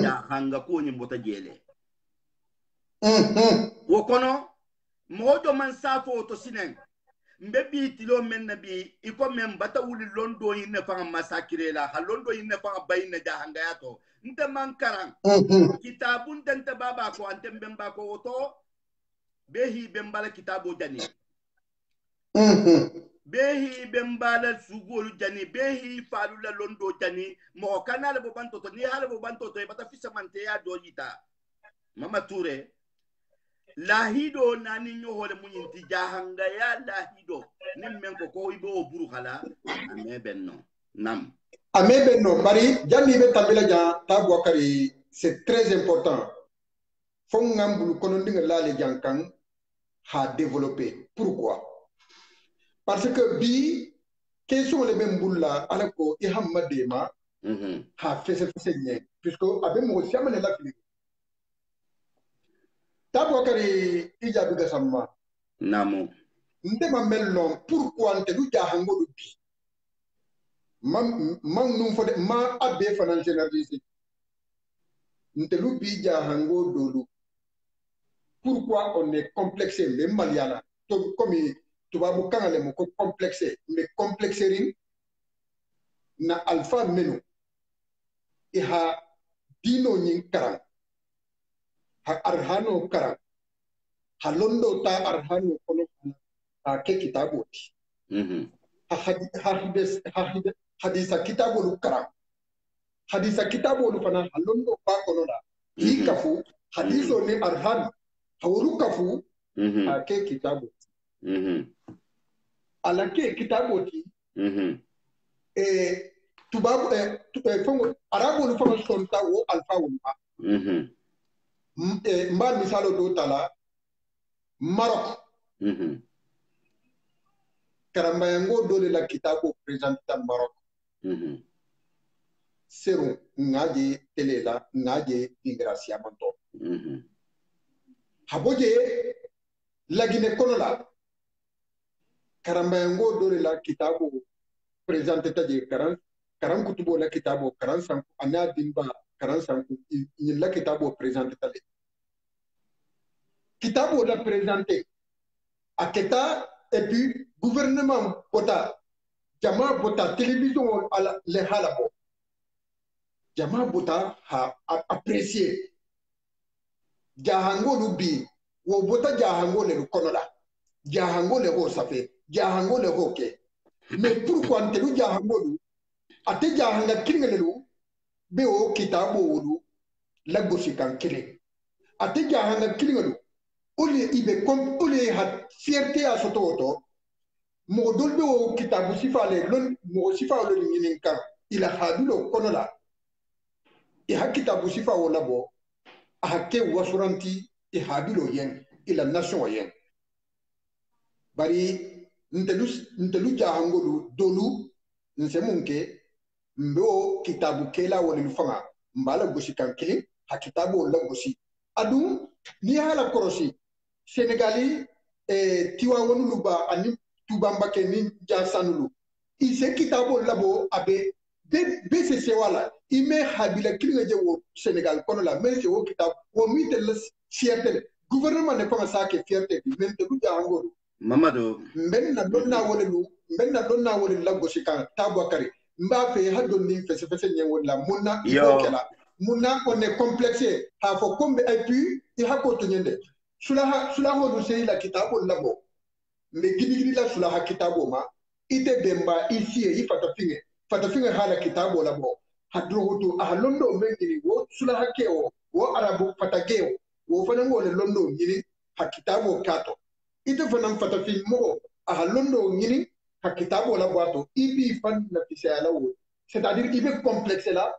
ja hanga ko ni mbota jele wokono mojo man safo to sinen mbebi tilo men nabi iko men bata wuli londo yinne fa masakire la ha londo yinne fa bayina ja hanga yato nte man karan kitabun tente baba ko antem bemba ko woto behi bembala kitabo jani behi bembala sugolu jani behi falula londo jani mo kanale bo banto to ni hale bo banto to e bata fisa mante ya dojita mama Touré lahido nani nyohole munyinti jahanga ya lahido nimmen ko ibo buru khala amebenno nam amebenno bari jammi be tambila ja tabu akari c'est très important fo ngambulu kono ndinga lale jankan ha développer pourquoi parce que bi question le ben bulla alako e hammadema ha fese nye puisque abe mo siamane la fili tabu akari ijabu gasamma namo ndema mellon pourquoi nte du jahango du bi man num fode ma abe fanan généraliser nte lu bi jahango dolu pourquoi on est complexé les maliana comme tubabu kangale mo ko complexé mais complexering na alpha menu e ha dino nyin karan ha arhano karan ha londo ta arhano kono ha ke kitaboti hadisa kitabu karan hadisa kitabu fana ha londo ba kono da ki kafu hadiso ni arhano hawuru kafu ha ke kitabu alake kitaboti tubabu fongo arabu lu fongo sonta wo alfa wulma mbar misalo do tala Maroc karambayango dole la kitabu presenta Maroc seru ngaje telela ngaje ingracia manto haboje lagine kono la karambayango dole la kitabu presente taje karan kutubo la kitabu karan san ana dimba karan san in la kitabu presente tale kitabu la presente aketa et puis gouvernement bota jama bota télévision ala le halabo jama bota ha apprécier jahango lubi wo bota jahango le konola jahango le ho safe jahango le ho ke mais pourquoi ntelu jahango lu ate jahanga kingelelu be o kitabo wulu la gosi kan kele ate jahanga kingelelu oli ibe kom oli ha fierté a soto mo dolbe o kitabu sifale lon mo sifa lo nyinin kan ila hadulo konola e ha kitabu sifa wala bo a ke wasuranti e hadulo yen ila nation yen bari ntelu jahangolu dolu nse munke mbo kitabu kela wala lufanga mbala gosi kankili ha kitabu la gosi adu ni hala korosi Senegali tiwa wonu luba ani tubamba ke ni jasanulu ise kitabu labo abe BCC wala ime habila kilinga je wo Senegal kono la mais wo kitabu wo mite le fierté gouvernement ne pas ça que fierté men te du jahangolu Mamadou mbenna donna wole la gosi kan tabo kare mba fe ha donni fese fese nye wala munna ikokela munna on est complexé ha fo kombe ay pu I ha ko to nyende sula ho do sey la kitabo labo me gidi la sula ha kitabo ma ite bemba ici I fata finge hala kitabo labo hadro hoto a londo mengini wo sula ha keo wo arabu fata keo wo fana ngole londo nyini ha kitabo kato ite fana fata fin mo a londo nyini ha kitabo la boato ibi fan na fisala wo c'est-à-dire ibe complexe là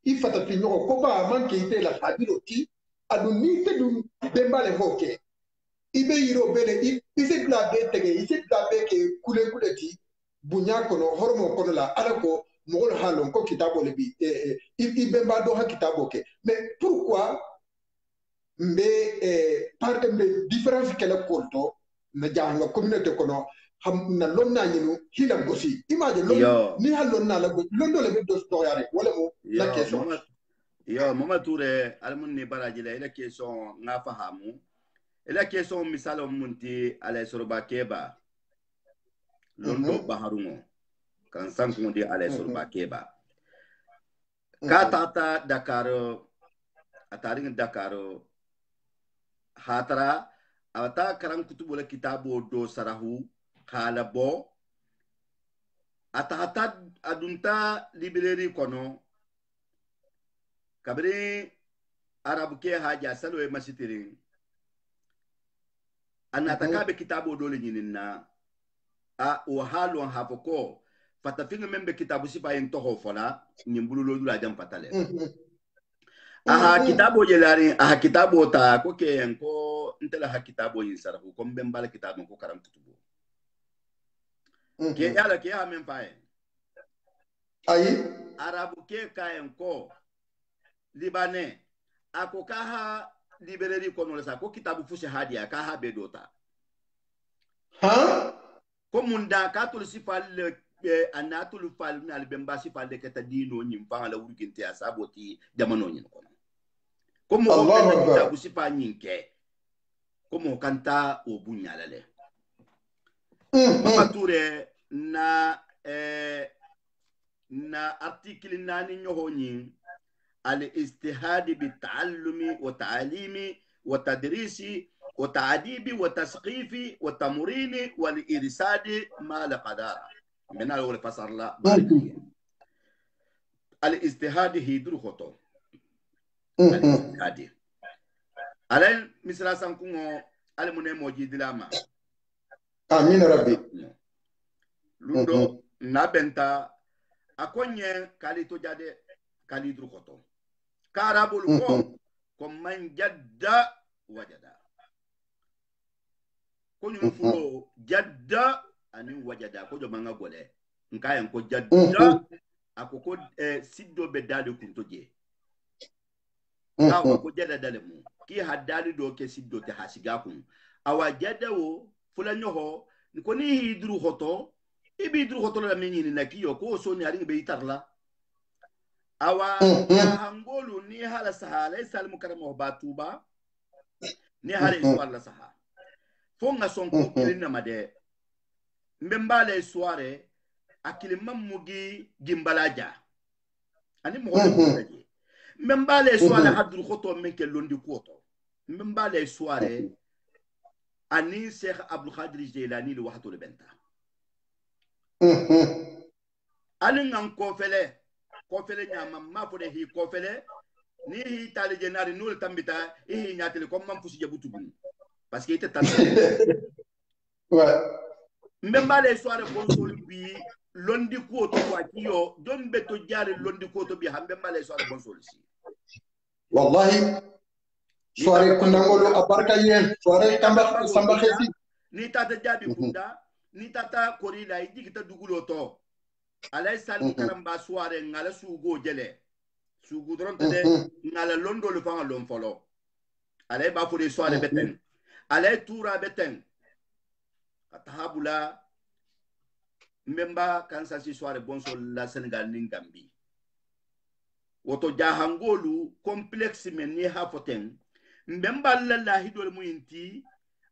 il fata fin no ko ba man ke ite la habilo ti adu ni te dum bembale hoke ibe yiro bele ise glabe tege ise glabe ke kule ti bunya kono hormo kono la alako mogol halon ko kitabo le bi bemba do ha kitabo ke mais pourquoi par mbe différence kala kolto na janga communauté kono na lonna nyinu hila gosi image lon ni halonna la go londo le do stoyare wala mo la question Mama Touré almun ni baraji la question nga fahamu la question misalo munti ala sorba keba londo baharungo kan sanku di ala sorba keba kata Dakar ataring Dakar hatara awata karang kutubu la kitabo do sarahu khala bo atahata adunta librairie kono kabri arabu ke haja salo e masitirin anataka be kitabo do le nyinina a o halo hafoko fatafinga membe kitabu sipa en toho fola nyimbululo dula jam patale aha kitabo jelari aha kitabo ta ko ke enko ntela ha kitabo yin sarahu ko mbembala kitabo ko karam kutubu ke yala ke ha men fae ayi arabu ke ka enko libanais ako kaha librairie kono la sa ko kitabu fusi hadia kaha bedota ha ko munda ka tul sifal anatul fal na albemba sifal de kata dino nyim fa la wurginte asaboti jamano nyin kono ko mo kitabu sifa nyinke ko mo kanta o bunyalale Mama Touré na article nani nyohonyi الاجتهاد بالتعلم وتعليم وتدريس وتعديب وتثقيف وتمرين والإرشاد ما لقدر من أول فصل لا الاجتهاد هي دروخته الاجتهاد على مثل سانكو على من موجود لما آمين ربي لندو نابنتا أكوني كالي تجاد كالي دروخته كارابول كم من جد وجد كوني مفلو جد أني وجد كوجو مانغا غولي نكاين كو جد أكو سيدو بدالو كنتوجي كاو كو جد دالمو كي هدالي دو كي سيدو تحاسيغاكم أوا جدو فلانيو نكوني دروخته ibi dروخته لا مني نكيو كو سوني أرين بيتارلا awa hangolu ni hala sahala sal mukaramo batuba ni hala iswala saha fonga sonko kilina made mbembale soare akilima mugi gimbalaja ani mo hoje mbembale soare hadru khoto menke londi koto mbembale soare ani Cheikh Abdul Qadir Jilani li wahto le benta ani ngam ko fele kofele nyama mafode hi kofele ni hi tali jenari nul tambita hi nyatele comme mam fusi jabutu bu parce que était tanté ouais mbemba les soirées console bi londi ko to wakiyo don beto jare londi ko to bi mbemba les soirées console si wallahi soirée kunangolo abarka yen soirée samba khesi ni tata jabi kunda ni tata korila idi kita dugulo to alay sal karamba soare ngala sugo jele sugu dron tade ngala londo le fanga lon folo alay ba fodi soare beten alay tura beten atahabula memba kansa si soare bonso la Senegal ni Gambie woto jahangolu complexe men ni hafoten memba la hidol muyinti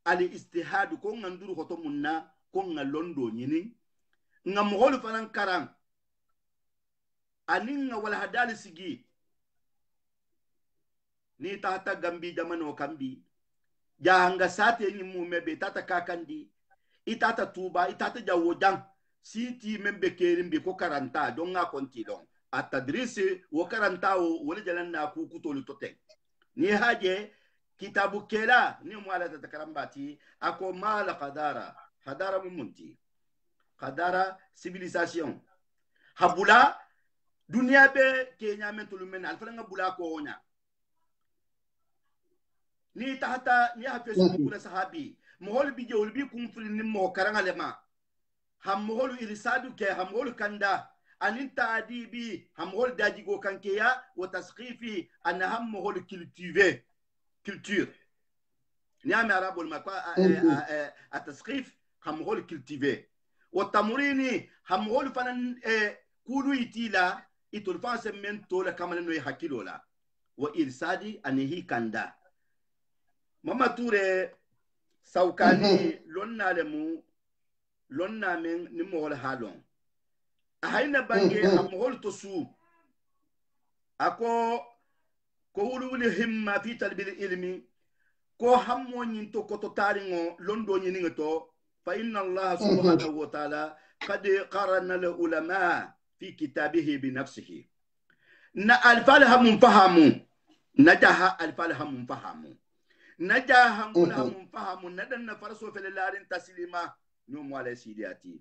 ali istihadu ko nganduru hoto munna ko ngalondo nyini ngamholu fanan karam aninga wala hadali sigi ni tata Gambie jamano kambi jahanga sate ni mumebe tata kakandi itata tuba itata jawojang siti membe kerimbi ko karanta donga kontilon atadrisi wo karanta wo wala jalan na ku kutolu toten ni haje kitabu kela ni mwala tatakarambati ako mala qadara hadara mumunti qadara civilisation habula dunia be kenya mentulumen alfanga bula ko onya ni tahta ni hafesu kula sahabi mohol bi jewul bi kum fil nim mo karanga lema ham mohol irisadu ke ham mohol kanda anin taadibi ham mohol dajigo kankeya wa tasqifi an ham mohol culture ni am arabul makwa at tasqif ham mohol cultiver wa tamrini ham mohol fanan kulu itila itul fanse men to la kamane no hakilola wa irsadi anihi kanda mama ture saukani lonna lemu lonna men ni mohol halon ahayna bange amhol to su ako ko wulul himma fi talbil ilmi ko hammo nyin to ko to taringo londo nyin ngato fa inna allah subhanahu wa ta'ala qad qarana al ulama fi kitabihi bi nafsihi na alfalha munfahamu najaha alfalha munfahamu najaha ngula munfahamu nadanna farso fil larin taslima nyum wala sidiati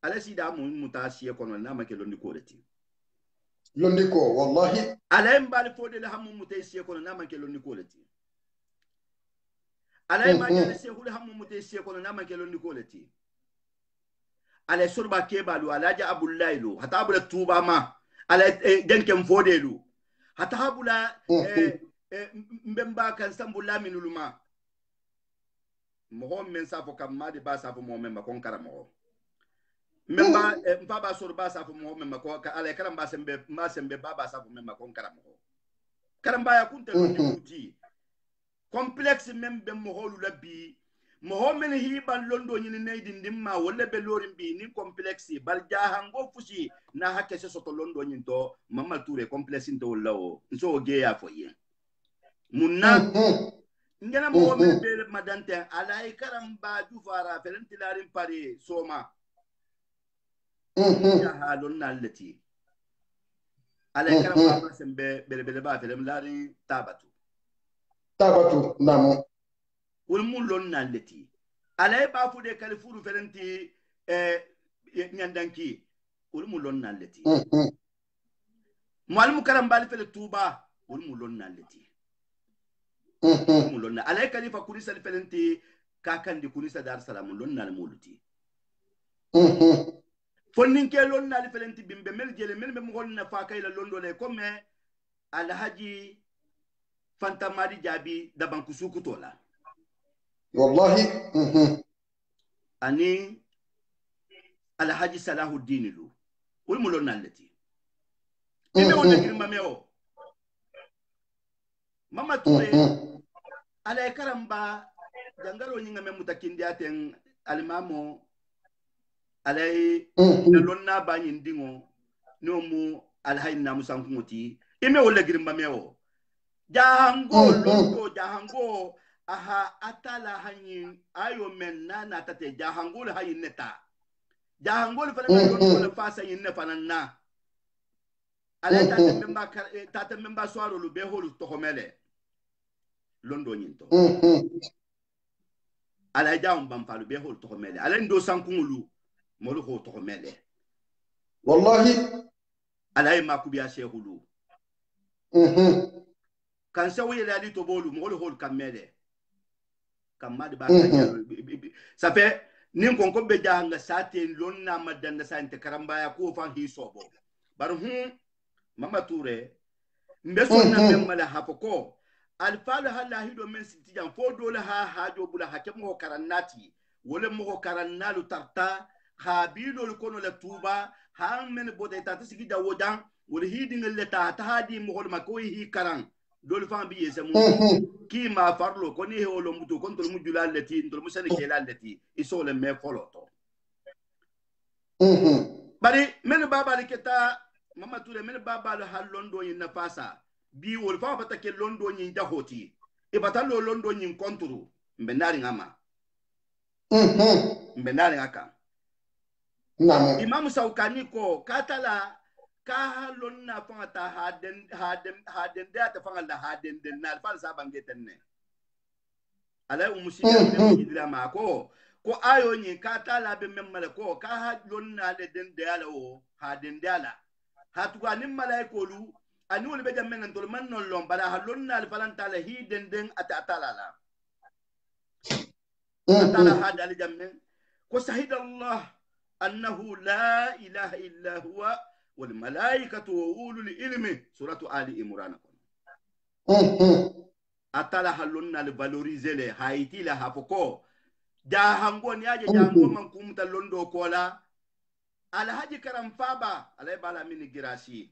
ala sida mun mutasiye kono na make londi ko leti londi ko wallahi ala mbal fode la hamu mutasiye kono na make londi ko leti ala ma jale se hul hamu mutasiye kono na make londi ko leti ala surba kebalu ala ja abullailu hata abula tuba ma ala denkem fodelu hata abula mbemba kan sambula minuluma mo men safo kam madi ba safo mo memba kon karamo memba mpaba sorba safo mo memba ko ala karamba sembe baba safo memba kon karamo karamba ya kunte no uti complexe membe mo holu labbi mo men hiban londo nyini neydi ndimma wala be lorim bi ni complexe bal jahango fushi na hakke se soto londo nyinto mama toure complexe to lawo nso geya fo yen munna ngena mo men be madante ala karamba du fara felenti larim pare soma ya halon nallati ala karamba sembe bele ba felem lari tabatu namo wol mun lon nallati ala ba fu de kalifuru felenti nyandanki wol mun lon nallati malum karamba fel tuba wol mun lon nallati mulonna alay kalifa kunisa felenti kakandi kunisa dar salam lonna muluti fonnin ke lonna felenti bimbe mel jele mel mo gonna fa kayla londo le comme alhaji fantamadi jabi da banku sukutola wallahi ani alhaji salahuddin lu wol mulonna lati ime wonna girma meo mama toure ala karamba jangaro nyinga me mutakindi aten alimamo alay lonna banyi ndingo no mu alhayna musankuti ime wala girma mewo jahango londo jahango aha atala hanyin ayo men nana tate jahango la hayin neta jahango la fana londo la fasa yin ne fana na ala tata memba swaro lu be holu to homele londo nyinto ala jaum bam falu be hol to mele ala ndo sankungulu molu ho to mele wallahi ala ma kubiya shehulu kan sawi la li to bolu molu hol kam mele kamma de ba ça fait nin kon ko be janga saten lonna madanda sante karamba ya ko fan hi sobo bar mama toure mbe sonna memmala hafoko alfalu halla hido men sitijan fo dole ha jobula hakemo karannati wole mo karannalu tarta ha bilol kono la tuba ha men bode tata sigi da wodan wol hidin leta ta hadi mo hol makoy hi karan dol fam bi yesemu ki ma farlo koni he wolo mutu kon tol mujula leti tol musane kela leti isole me foloto bari men baba liketa mama toure men baba lo hal londo yin nafasa bi wol fa bata ke londo yin jahoti e bata lo londo yin konturu mbenari ngama mbenari ngaka Imam Saukani ko katala ka lonna fangata haden da ta fangala haden den na fal saban getenne ala umusiya idira ma ko ayo ni katala be memmala ko ka lonna le den da ala o haden dala hatuga nim malaiko lu ani wol be jammen ndol man non lom bala ha lonna al falanta la hi den den atala la atala hadal jammen ko sahida Allah أنه لا إله إلا هو والملائكة وأولو العلم سورة آل عمران أتلا هلونا لفالوريزي له هايتي له هفوكو جاهنغو نياجي جاهنغو من كومتا لوندو كولا على هاجي كرام فابا على بالا من جراسي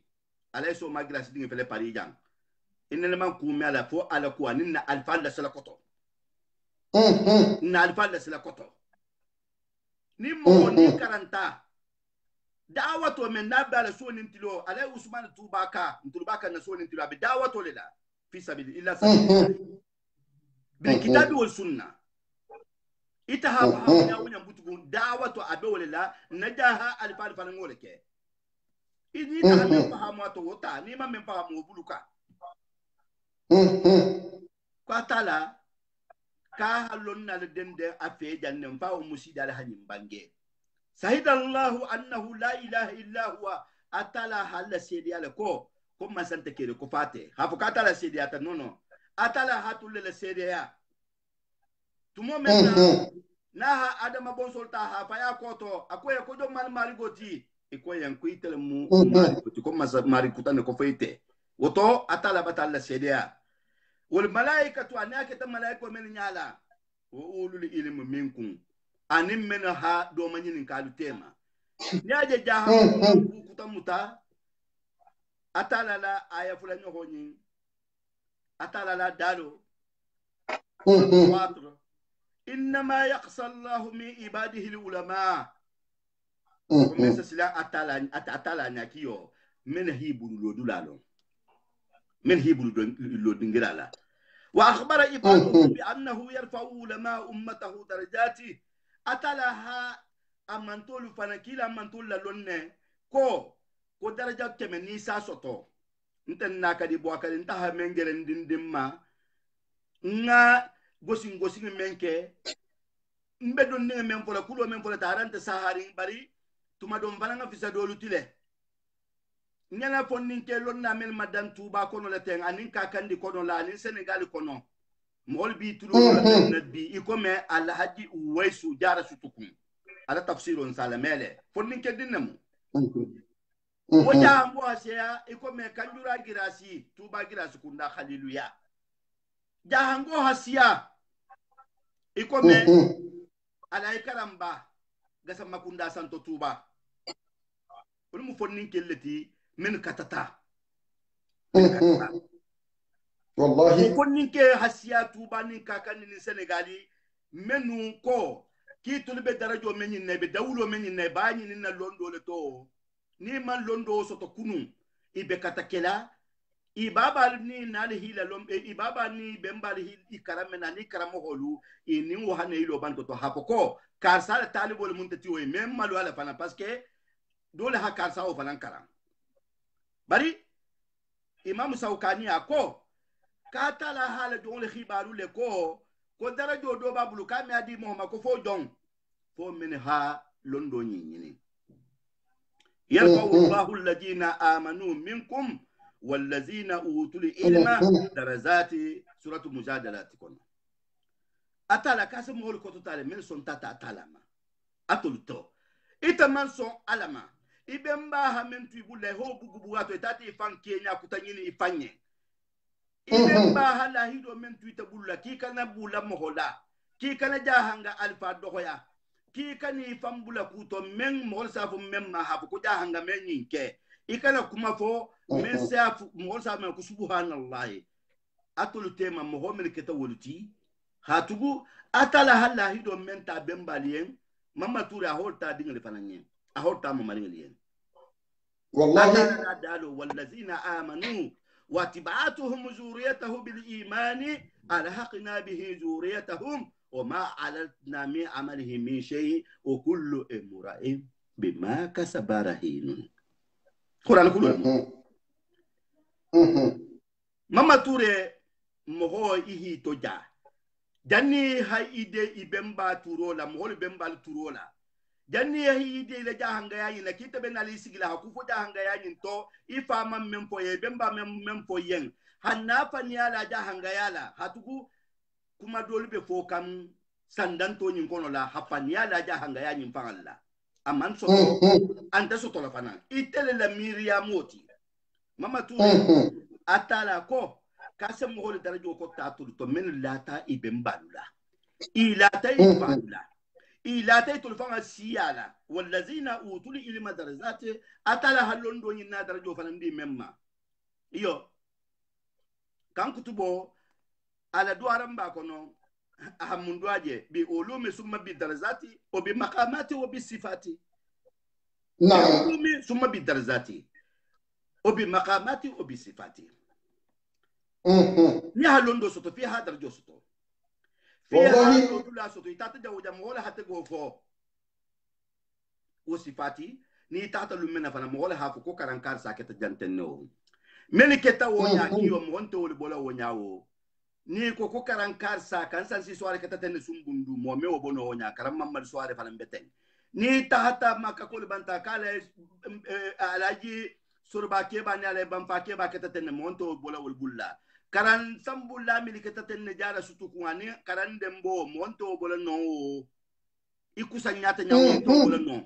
على سو ما جراسي دين فلي باريجان إن لمن كومي على فو على كوانين ألفان لسلكوتو ألفان لسلكوتو ni mo ni karanta dawato men nabala so ni tilo alay usman tubaka na so ni tilo be dawato lela fi sabili illa sabili bil kitabi wal sunna itaha ha ya wunya butugo dawato abe wala najaha alfal fal ngoleke ini ta men fahamu to wota ni ma men fahamu buluka kwa tala ka halonna le dende afe jannem fa o musida la hanim bange sahida Allah annahu la ilaha illa huwa atala hal sedi ala ko ma sante kere ko fate ha fukata la sedi ata nono atala hatul le sedi ya tumo menna na ha adama bon solta ha fa ya koto akoye ko do mal marigoti e ko yan ko itel mu marigoti ko marigutane ko feite woto atala batalla sedi ya والملائكة أنك تملائكة من يالا وأولو العلم منكم أنم منها دومانين كالو تيما نياجي جاهم كتموتا أتالا لا آية فلان يهونين أتالا لا دالو إنما يقصى الله من عباده العلماء ومن سسلا أتالا ناكيو من هيبو لودولالو من هيبو لودنجلالا وأخبر إبراهيم بأنه يرفع علماء أمته درجاته أتلها أمانتول فنكيل أمانتول لونه كو درجة كمني ساسوتو أنت ناكدي بواكدي أنت همنجرن دندما nga gosing menke mbedon ne men fola kulo men fola tarante sahari bari tuma don valanga fisa dolu tile nyana fonnin ke lonna men madan tuba kono la ten anin ka kandi kono la anin Senegal kono mol bi tulu nabi ikome alhaji uwaisu jara sutukum ala tafsirun salamele fonnin ke dinnamu woja ambo asia ikome kanjura girasi tuba girasi kunda haleluya jahango hasia ikome ala ikaramba gasa makunda santo tuba ulmu fonnin ke leti من كتتا والله كونين كي حسياتو بانين كاكان ني سنغالي منو كو كي تولبي درجو مني نبي داولو مني نباني ني لوندو لتو ني man londo soto kunu ibe katakela ibaba ni nali hila lom ibaba ni bembali hil ikaramena ni karamo holu ini wo hane ilo banto to hapoko karsala talibol muntati o même malu ala fana parce que dole ha karsa o fana karam bari Imam Saukani ako katala hala don le khibaru le ko darajo do babulu kami adi mohma ko fo jong fo min ha londo nyini yarfa'u Allahu alladhina amanu minkum wallazina utul ilma darajati suratu mujadalat kon atala kase mo ko to tale men son tata atalama atulto ita man son alama ibemba ha men tu bulle ho bugu ato tati fan kenya kutanyini ifanye ibemba ha la hido men tu ita bulla ki kana bulla mohola ki kana jahanga alfa dohoya ki kani fambula kuto men mo safu men ma ha ko jahanga men yinke ikana kuma fo men safu mo safu men ku subhanallahi atulu tema mo men keta woluti hatugu atala halla hido menta bembalien mama tura holta dingle fananye a holta mo malingen والله atala dalu wallazina amanu watibatuhum zuriyatuhu bil imani alhaqna bihi zuriyatuhum وما علتنا من عمله من شيء وكل امرئ بما كسب رهين قران كله mama ture moho ihi toja janni hay ide ibemba turola mohol bembal turola janni hay ide le jahanga yayi na kita ben ali sigila ku fo jahanga yayi to ifa mam mempo ye bemba mempo yen hanna fani ala jahanga yala hatugu kuma dolu be fo kam sandan to nyin kono la hafani ala jahanga yayi fangalla aman so anta so to la fana itele la miriya moti mama ture atala ko kase mohol darajo ko tatul to men lata ibembalula ilata ibbalula ilata tulfanga siyala wallazina utul ilma darajati atala halondo nyina darajo fanandi memma iyo kan kutubo ala duaram ba kono ahamundu aje bi ulumi summa bi darajati o bi maqamati o bi sifati نعم ulumi summa bi darajati o bi maqamati o bi sifati ni halondo soto fi hadar jo soto fi halondo la soto itata jawja mola hatte go fo wasifati ni tata lumena fana mola hafu ko karankar saketa jantenno meni keta wonya kiyo monto wol bola wonyawo ni ko karankar sa kan san si soare keta ten sumbundu mo me obono wonya karam mamad soare fana beten ni tata makakol banta kala alaji surba ke bani ale bampa ke ba keta ten monto bola wol bulla karan sambulla mili keta ten jara sutu kuani karan dembo monto bola no ikusanyata nyawo to bola no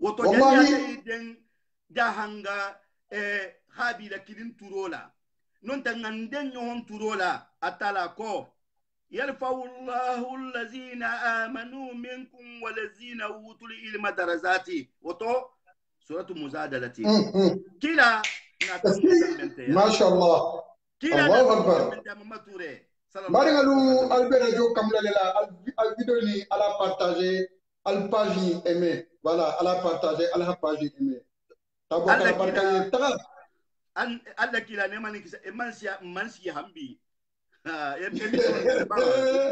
woto janya den jahanga habila kilin turola non tanganden nyon turola atala ko yarfa'u Allahu allazina amanu minkum walazina utul ilma darajati woto suratu muzadalati kila ما شاء الله الله اكبر bari ngalu albert jo kamla lela al video ni ala partager al page aimer voilà ala partager ala page aimer tabo kala partager taga an alla kila ne mani kisa mansi hambi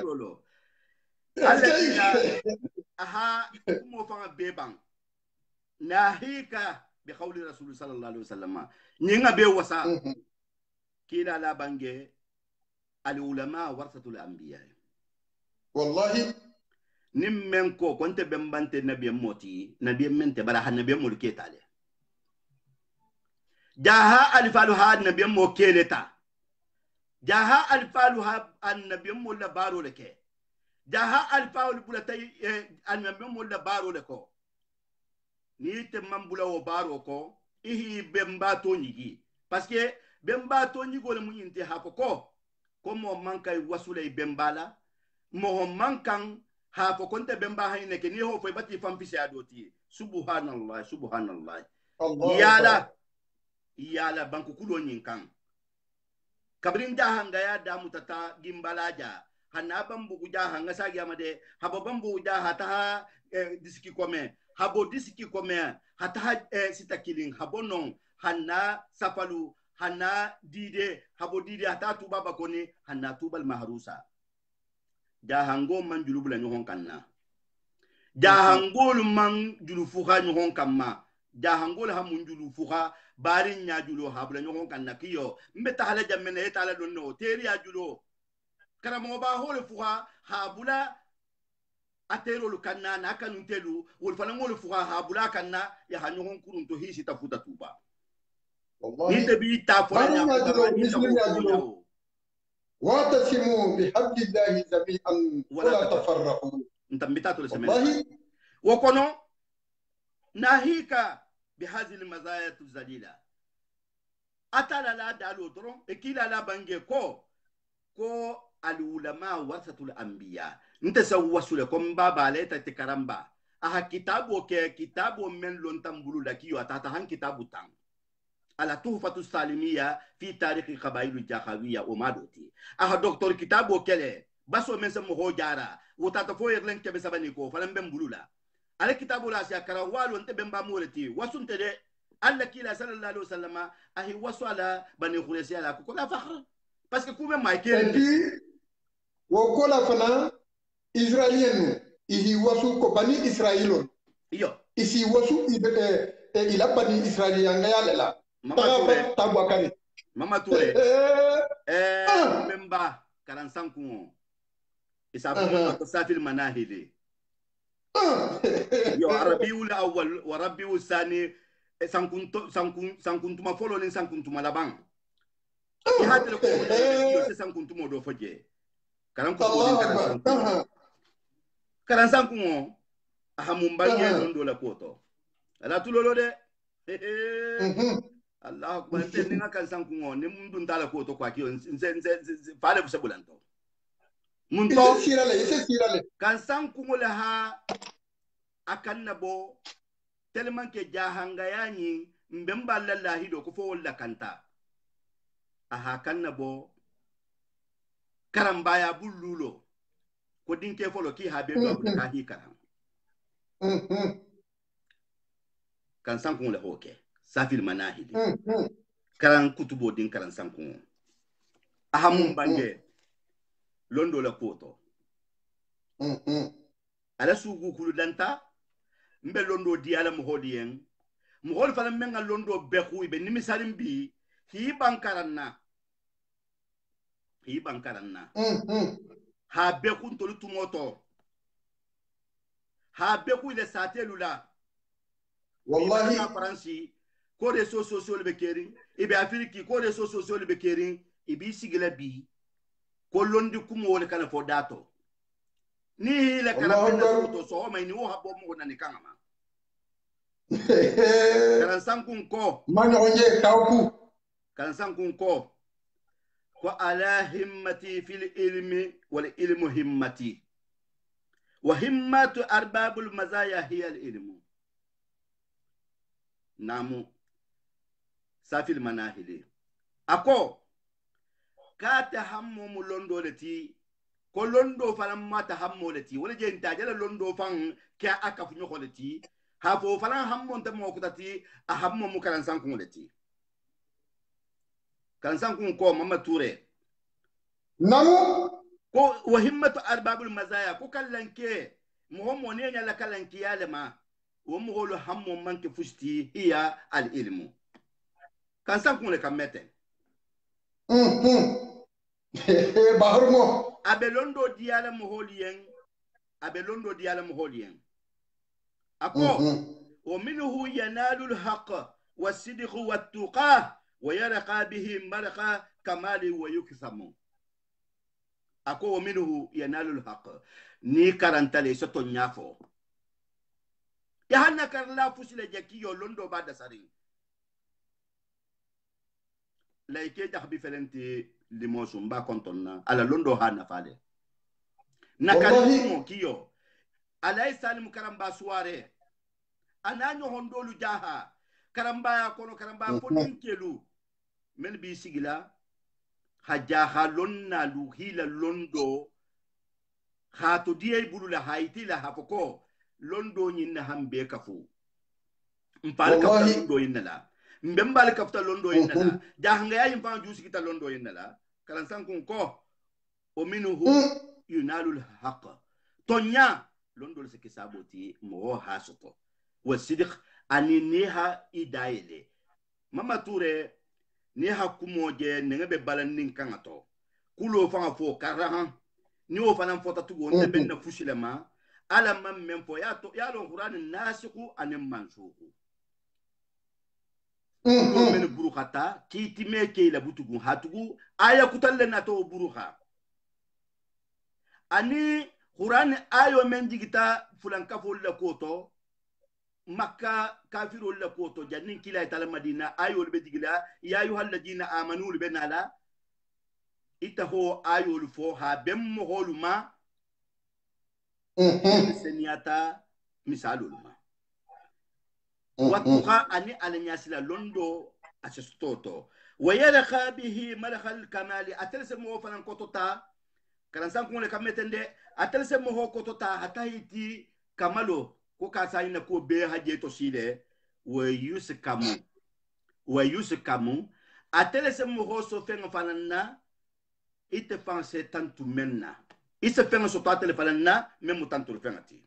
lolo alla kila aha mo fanga bebang nahika bi qawli rasul sallallahu alaihi wasallam ninga be wasa kila la bange al ulama warasatul anbiya wallahi nimmen ko konte bembante nabiy moti nabiy mente bara han nabiy mul ketale jaha alfalu had nabiy mo keleta jaha alfalu ha an nabiy mul baro leke jaha alfalu bulatay an nabiy mul baro leko ni te mambula o baro ko ihi bembato nyigi parce que bembato nyigo le munyinte hafoko komo mankai wasule bembala mo mankan hafoko nte bemba hayne ke ni ho fo bati fampisi adoti subhanallah subhanallah yala banku kulo nyinkan kabrin jahanga ya damu tata gimbalaja hanna bambu jahanga sagi amade habo bambu jahata disiki kome habo disiki kome hata sitakilin habo non hanna safalu hanna dide habo dide hata tuba bakoni hanna tubal mahrusa jahango man julubula nyohon kanna jahangol man julufuha nyohon kamma jahangol ha mun julufuha barin nya julo habula nyohon kanna kiyo mbeta hala jamene etala donno teri ya julo karamo ba hole fuha habula atero lu kanna na kanu telu wol fana ngol fuha habula kanna ya hanyohon kurun to hisi tafuta tuba wallahi ni bi ta fona nya ko muslim ya julo واعتصموا بحبل الله جميعا ولا تفرقوا. والله وكونوا ناهيك بهذه المزايا الذليلة أتلا لا دالو درون إكيلا لا بانجي كو العلماء ورثة الأنبياء نتسوسوا لكم بابا ليتا تكرمبا أها كتابو كتابو من لون تنبلو لكيو أتاتهان كتابو تان على تحفة السالمية في تاريخ قبائل الجاهلية ومادوتي أها دكتور كتابو كله بسو من سمو جارا وتاتفو يغلن كبسابنيكو فلن بمبلولا على كتابو لا سيكرا والو انت بمبا مولتي وسنت دي الله كيلا صلى الله عليه وسلم أهي وسو على بني خريسي على كوكولا فخر بس كومي مايكين وكولا فنا إسرائيليين إهي وسو كبني إسرائيلون iyo isi wasu ila bani Israiliyan ngayala Mama Touré memba karansan kungo isabu ko safil manahili yo arabiul awwal wa rabiul sani sankuntuma folo ni sankuntuma labang ihadle ko yo sankuntuma do faje karansan kungo ahamumbange londo la koto ala tulolo de Allah akbar ninga karansan kungo ni mundu ndala koto kwa kiyo nze fale busebulanto munto sirale karansan kungo la ha akannabo tellement que jahanga yani mbemba lallahi do ko fo wala kanta aha kannabo karambaya bullulo ko dinke folo ki habe do ka hi karam kan sankun la hoke safil manahidi karan kutubo din karan sankun ahamun bange londo la koto ala sugu kulu danta mbe londo di ala mohodiyen mohol fala menga londo beku ibe nimisalim bi hi bankaranna ha beku ntolu tumoto ha beku ile satelula wallahi na faransi ko réseaux sociaux le bekerin ibe afriki ko réseaux sociaux le bekerin ibi sigila bi ko londi kumo wala kana fo dato ni la kana fo to so mai ni wo habo mo na ni kangama karan sankun ko manonje tawku karan sankun ko ala himmati fil ilmi wal ilmu himmati wa himmatu arbabul mazaya hiya al ilmu namu safil manahili ako kata hammo mu londo leti ko londo falam mata hammo leti wala je ntajala londo fan ka aka fu nyoko leti ha fo falam hammo nta mo kutati a hammo mu karan sankun leti kan sankun ko Mama Touré namu ko wa himmatu arbabul mazaya ko kallanke mo mo ne nyala kallanki yalema wo mo holo hammo manke fusti hiya al ilmu kan sankun le kamete baharmo abelondo diala mo holien ako wa minhu yanalu al haqq was-sidq wat-tuqa wa yarqa bihi marqa kamali wa yuksamu ako wa minhu yanalu al haqq ni karantale soto nyafo ya hanna karla fusile jakiyo londo bada sari laike jahbi felenti limosu mba kontonna ala londo hana fale nakalimu kiyo ala salim karamba suare ananyo hondolu jaha karamba ya kono karamba fodinkelu men bi sigila hajaha lonna lu hila londo hato diye bulula haitila hafoko londo nyinna hambe kafu mpal ka londo yinna mbembal kafta londo yinna jahanga ya yimfa jusi kita londo yinna kalan sankun ko o minhu yunalul haqq tonya londo se kisaboti mo hasoto wasidiq aniniha idaile Mama Touré ni hakumoje ngebe balannin kangato kulo fanga fo karahan ni o fana fota tugo ne benna fusilema ala man men fo ya to ya lo qur'an nasiku anim mansuku men burukhata kiti meke la butugu hatugu aya kutalle na to burukha ani Quran ayo men jigita fulanka folla koto makka kafirul la koto jannin kila tala madina ayo be digila ya ayyuhal ladina amanu benala itaho ayo fo ha bem holuma seniyata misalulma watuha ani alanyasila londo asestoto wayalqa bihi malakhal kamali atalse mo fanan kotota karansan kun le kametende atalse mo ho kotota hatahiti kamalo ko kasaina ko be haje to sile wa yuskamu atalse mo ho so fen fananna ite fanse tantu menna ise fen so tatele fananna memu tantu fenati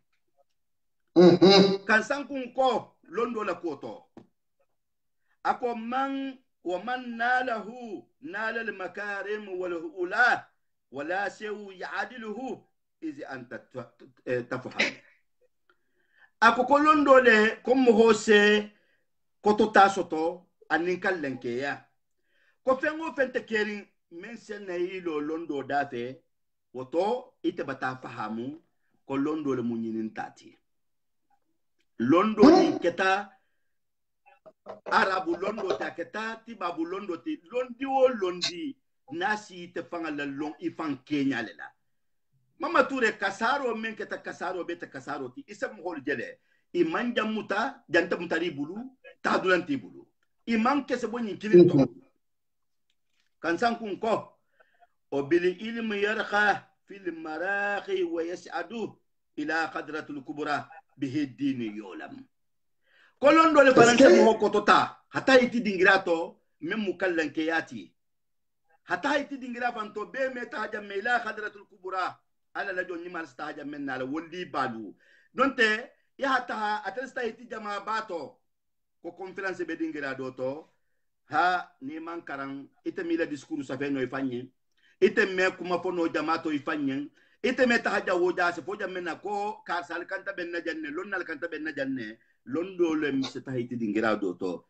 kansan kun ko londo la koto ako man wa man nalahu nala al makarim wal ula wala shayu ya'diluhu izi anta tafham ako ko londo le comme hose koto tasoto anin kallenke ya ko fengo fente kerin men senay lo londo date woto ite bata fahamu ko londo le munyinin tati londo ni keta arabu londo ta keta ti babu londo ti londi o londi nasi te fanga la long ifan Kenya lela mama ture kasaro men keta kasaro beta kasaro ti isam hol jele iman jamuta janta mutari bulu tadulanti bulu iman kese boni kilinto kansan kun ko o bil ilmi yarqa fil maraqi wa yas'adu ila qadratul kubra bihi dini yolam kolondo le faransa mo kotota hata iti dingirato memu kallanke yati hata iti dingira fanto be meta haja ila qadratul kubra ala la jonni mal sta haja men nala wondi balu donte ya hata atalsta iti jama bato ko conference be dingira doto ha ni man karan ite mila diskuru sa fe no ifanye ite me kuma fono jamato ifanye ite meta haja woja se foja mena ko karsal kanta ben najanne lonnal kanta ben najanne londo le miseta hiti dingira doto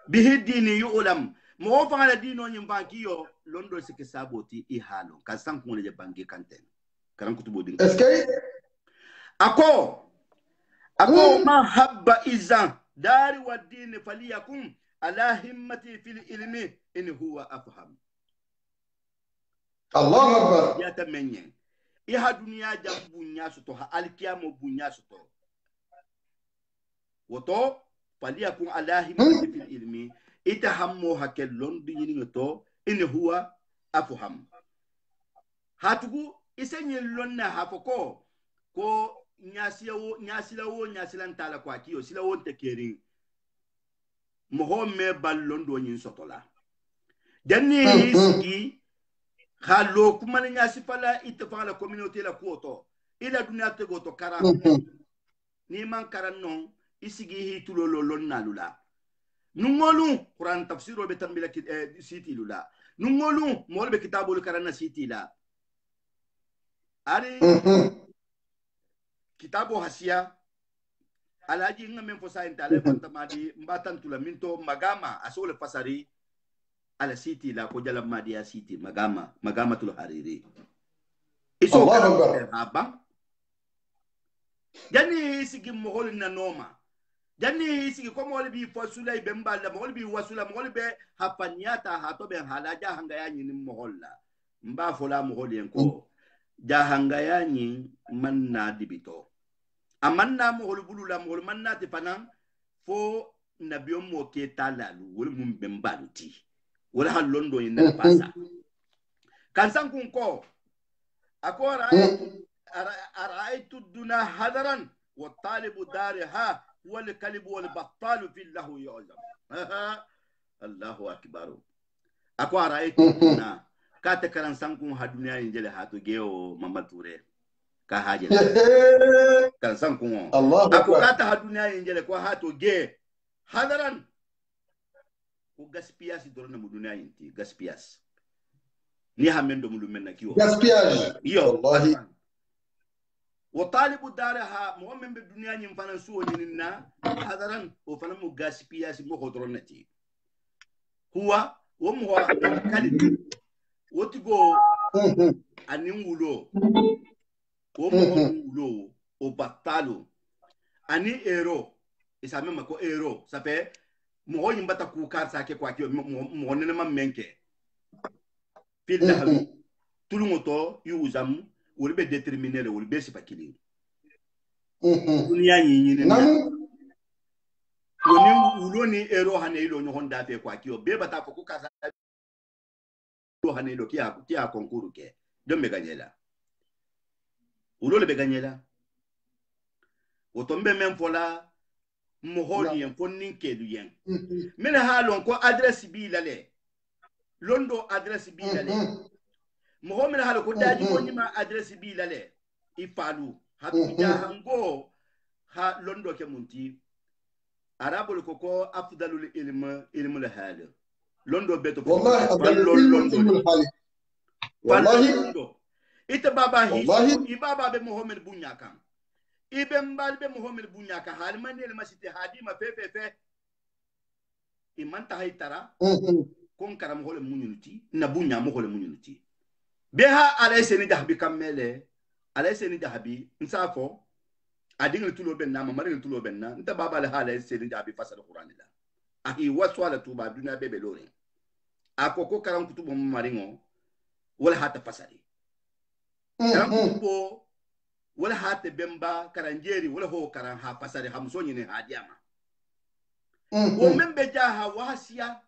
bihi dini yu'lam mo fa la dino nyim bankiyo londo se ke saboti i halo ka sanku le banki kanten karan kutubo din ako ma habba izan dari wa dini faliyakum ala himmati fil ilmi in huwa afham Allahu akbar ya tamenye iha dunia jambu nyasuto ha alkiyamo bunyasuto woto faliyakum ala himmati fil ilmi ita hammo hakel londi yini to in huwa afham hatugu isenye lonna hafoko ko nyasilawo tala kwa kiyo silawo tekeri mohome ballondo nyin sotola danni hisiki khalo kuma nyasi fala itfala communauté la kuoto ila dunya tego to kara ni man karan non isigi hitulolo lonna lula nungolu quran tafsiro be tambila siti lula nungolu molbe kitabul karana siti la ari kitabo hasia alaji nga men fosa intale fantamadi mbatan tula minto magama asole fasari ala siti la ko jala madia siti magama tul hariri iso haba jani sigi mohol na noma jani sigi ko mohol bi fasula be mbala mohol bi wasula mohol be hapanyata hatobe halaja hangaya nyini moholla mba fola mohol yenko jahangaya nyi manna dibito amanna mohol bulula mohol manna tifanan fo nabiyo mo ke talalu wol mum bembanti wala halondo ina pasa kansan kun ko akora araitu duna hadaran wa talibu dariha wal kalbu wal battal fi lahu yu'zam Allahu akbar akora araitu duna kata karan sankun ha duniya injele hato geo mamature ka haje kan sankun ako kata ha duniya injele ko hato ge hadaran ko gaspias dorna mu duniya inti gaspias ni hamendo mu lumenna kiwo gaspiage yo wallahi wa talibu daraha mu'min bi duniya nyim fanan suwo nyinna hadaran o fanan mu gaspias mo hodronati huwa wo kali wotigo anin wulo wo wulo o batalo ani ero isa même ko ero ça fait mo yimbata ku kar sa ke kwa ki mo ne ma menke fil dahawi tulungoto yuzam wol be déterminer le wol be sipakili dunia nyinyi woni wulo ni ero hanelo no honda fe kwa ki be bata ko kar sa hanelo ki a concours ke do me ganyela wulo le be ganyela otombe men fola mohodi yen fonnin kedu yen mena halon ko adresse bi lale londo adresse bi lale moho mena halo ko daji woni ma adresse bi lale ifalu hatu jahango ha londo ke munti arabul ko afdalul ilmu la hal londo beto wallahi afdalul ilmu hal wallahi londo ita baba hi ibaba be mohammed bunyakan ibe mbalbe mohammed bunyaka halman el masite hadima fe imanta haytara kon karam hole munyuti na bunya mo hole munyuti beha alayseni dahbi kamele alayseni dahbi nsafo adinga tulo benna ma marin tulo benna nta baba la alayseni dahbi fasal qur'an la ahi waswala tuba duna bebe lore akoko karam kutubo maringo wala hata fasali karam kutubo wala hate bemba karanjeri wala ho karan ha fasari hamso nyine hadiama wo membe jaha wasiya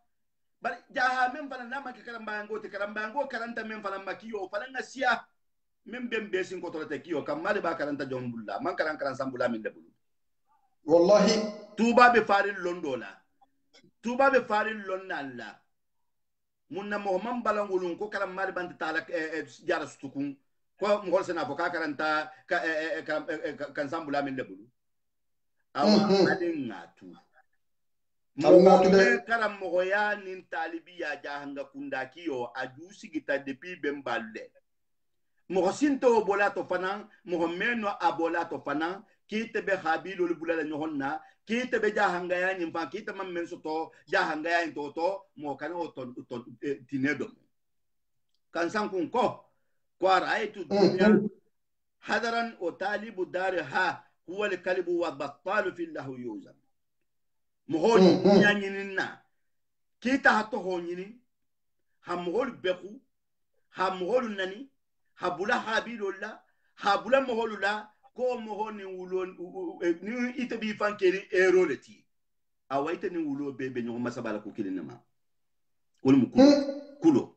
bar jaha mem fana nama ke karambango te karambango karanta mem fana makiyo fana ngasiya mem bembe sin ko tolete kiyo kamale ba karanta jombulla man karan sambula min debulu wallahi tuba be faril londola tuba be faril lonnalla munna mo man balangulun ko karam mali bant tala jara sutukun ko mo sena ko karanta kan sambula min debulu awa adin ngatu mo karam mo ya nin talibiya jahanga kunda kiyo ajusi gita depuis bembalde mo sinto bolato fana mo meno abolato fana kite be habilo bulala nyohonna kite be jahanga ya nyimpa kite man men soto jahanga ya toto mo kana oton tinedo kan sankun ko ورأيت الدنيا حذرا وطالب دارها هو الكلب والبطال في الله يوزن مهول نيانينا كيتا هاتو هونيني همهول بكو همهول ناني habula habilola habula moholula ko mohoni wulon ni itabi fankeri eroleti awaita ni wulo bebe nyo masabala ko kilinama wol mu kulo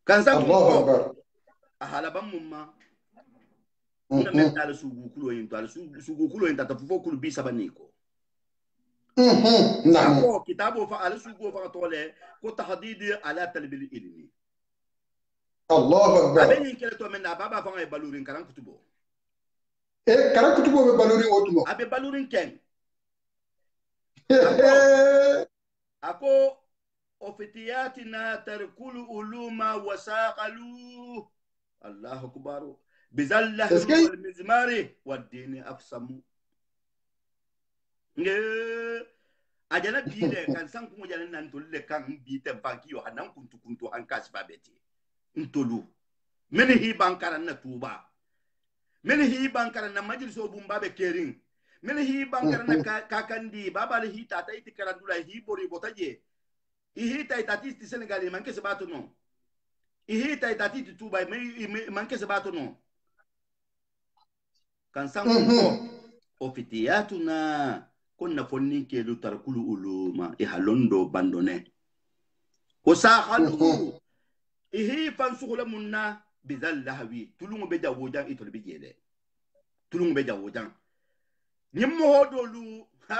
kansa Allahu akbar ahalabam mumma nga mental sugu kulo yinto sugu kulo yinta tafufo kulo bi sabaniko na'am kitabu fa al sugu fa tole ko tahdid ala talbil ilmi Allahu akbar abeni kele to men baba fa ngay balurin karan kutubo karan kutubo be balurin otumo abe balurin ken ako ofitiyatina tarkulu uluma wasaqalu Allahu akbar bizallah wal mizmari wad din afsamu nge ajana bile kan san ko jana nan to le kan bi te banki yo hanan kuntu an kasba beti ntolu meni hi bankara na tuba meni hi bankara na majliso bumba be kering meni hi bankara na kakandi baba le hi tata iti karandula hi bori botaje ihi tay tati ti Senegal manke se bato no ihi tay tati ti tuba manke se bato no kan san ko ofitiyatuna kunna fonni ke lu tarkulu uluma ihalondo bandone ko sahalu ihi fansukula munna bizal lahwi tulungu be jawojan itol be jele tulungu be jawojan nimmo hodolu ha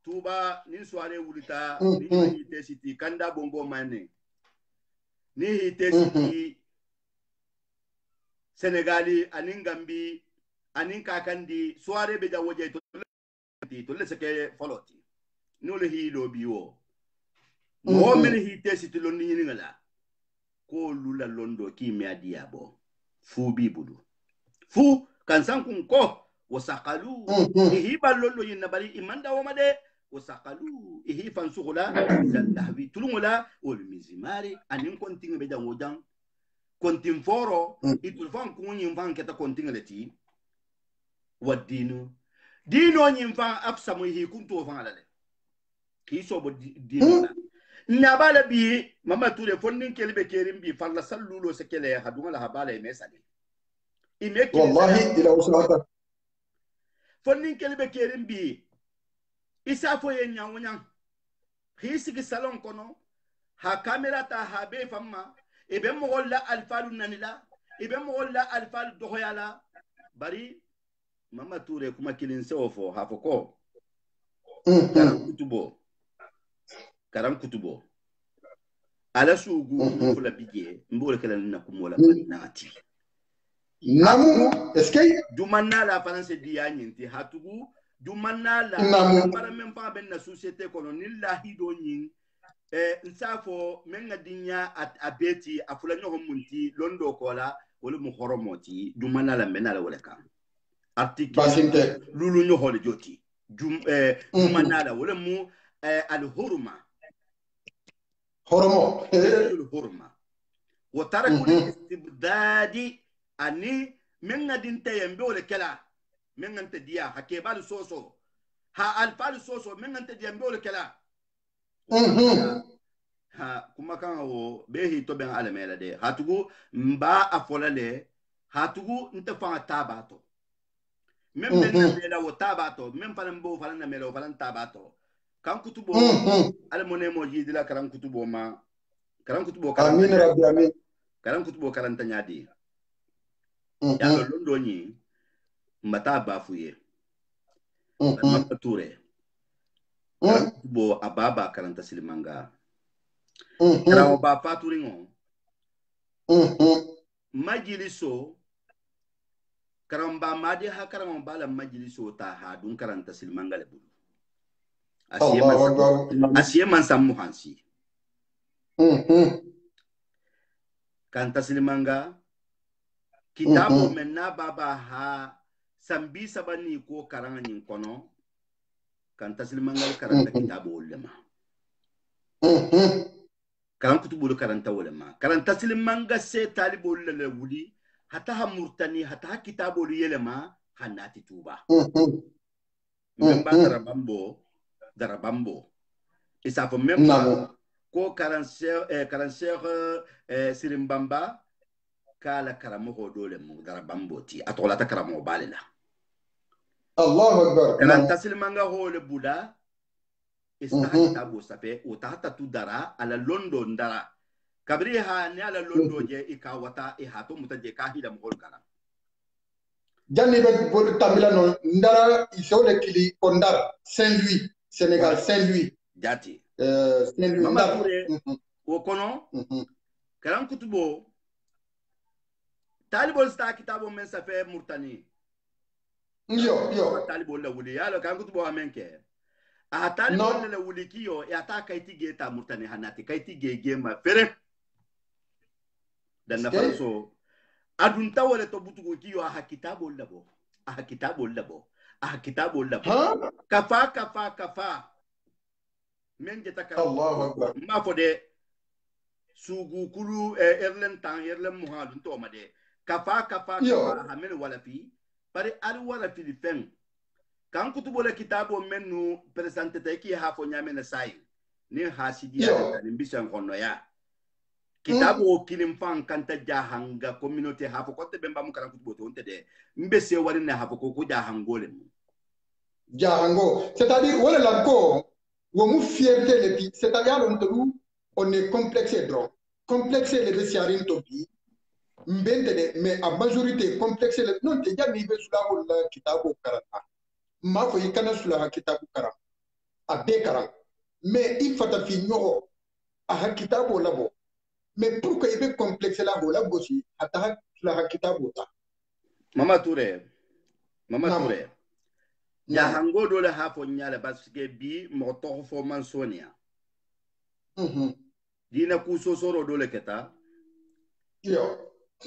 tuba nin soare wulita ni hite siti kanda bongo mane ni hite siti Senegali anin Gambi anin kakandi soare be jawoje to le seke foloti no le hilo biwo mo men hite siti lonni ni ngala ko lula londo ki me adiabo fu bibudu fu kan sankun ko wasaqalu hiba lollo yinna bari imanda wamade وسقلوا إيه فانسوغلا إذا اللهوي تلوملا والمزماري أنين كنتين بيجان وجان كنتين فورو يتلفان كون ينفان كتا كنتين التي والدين دينو ينفان أفسمو هي كنتو فان على كي سوبو دينو لا نابالا بي ماما تولي فنين كلي بكيرين بي فالا سلولو سكيلي هدوما لهبالا يميسالي والله إلى وصلت فنين كلي بكيرين بي isafo ye nyawunya hisigi salon kono ha kamera ta ha be famma ibe mogolla alfalu nanila ibe mogolla alfalu dohoyala bari mama ture kuma kilin sewofo ha foko karam kutubo ala sugu fula bige mbole kala na kumola banati namu eske dumanna la faranse diya nyinti hatugu dumanna la para même pas ben na société coloniale hido nyin nsafo menga dinya abeti afula nyoho munti londo kola wala mu horomoti dumanna la menala wala kam article lulu nyoho le joti dumanna la wala mu al hurma horomo al hurma wa taraku istibdadi ani menga dinte yembe wala kala من أنت ديا حكيبال سوسو ها الفال سوسو من أنت ديا بقول كلا ها كما كان هو به تبين على ميلا دي هاتوغو مبا أفولا لي هاتوغو انت فان تاباتو من ميلا وتاباتو من فلان بو فلان ميلا وفلان تاباتو كان كتبو على منيمو جيد لا كلام كتبو ما كلام كتبو آمين ربي آمين كلام كتبو كلام تنيادي يا لوندوني mbata bafuye mama ture bo ababa karanta silimanga karawo ba faturingo majiliso karamba madi ha karamba bala majiliso ta ha dun karanta silimanga le bulu asiye man sammu hansi karanta silimanga kitabu menna baba ha sambi sabani ko karanga nyin kono kan taslimangal karanta kitabu ulama karan kutubu karanta ulama karan taslimanga se talibu ulama wuli hata ha murtani hata ha kitabu ulama hanati tuba memba darabambo isafo memba ko karanser sirimbamba kala karamo dole mu darabambo ti atola ta karamo balila Allahu Akbar. Kanan tasilmanga hole buda kitabu sape utahata tu dara ala London dara kabri ha ni ala London je ikawata ihato mutaje kahila mhol kala janni be bolu tamila no ndara isole kili kondar Saint-Louis Sénégal Saint-Louis jati Saint-Louis mama kure wokono karan kutubo talibol sta kitabu men sape murtani yo talibol la wuli yalo kan kutubo amenke a talibol la wuli kiyo ya ta kaiti geta murtani hanati kaiti gege ma fere dan na farso adun tawale to butugo kiyo a kitabol labo kafa men jeta ka Allahu Akbar ma fode sugu kulu erlen muhadun to ma de kafa hamen wala fi pare al wala fi fen kan kutubo la kitabo menu presente ta ki ha fo nyame na sai ni hasidi ya ni bisan kono ya kitabo kilim fan kanta jahanga communauté ha fo kote bemba mu kan kutubo to onte de mbese wari na ha fo ko jahangole jahango c'est-à-dire wala la ko wo mu fierté le bi c'est-à-dire on est complexé le besiarin to bi mbende de mais a majorité complexé le non te jami be sula wala kitabo karata ma fo yikana sula kitabu karata a be karata mais il faut ta fi ñogo a kitabo labo mais pourquoi il be complexé la bola gosi ata sula kitabo ta mama touré ya hango dole ha fo nyala parce que bi mo to fo man sonia dina ku so soro dole keta yo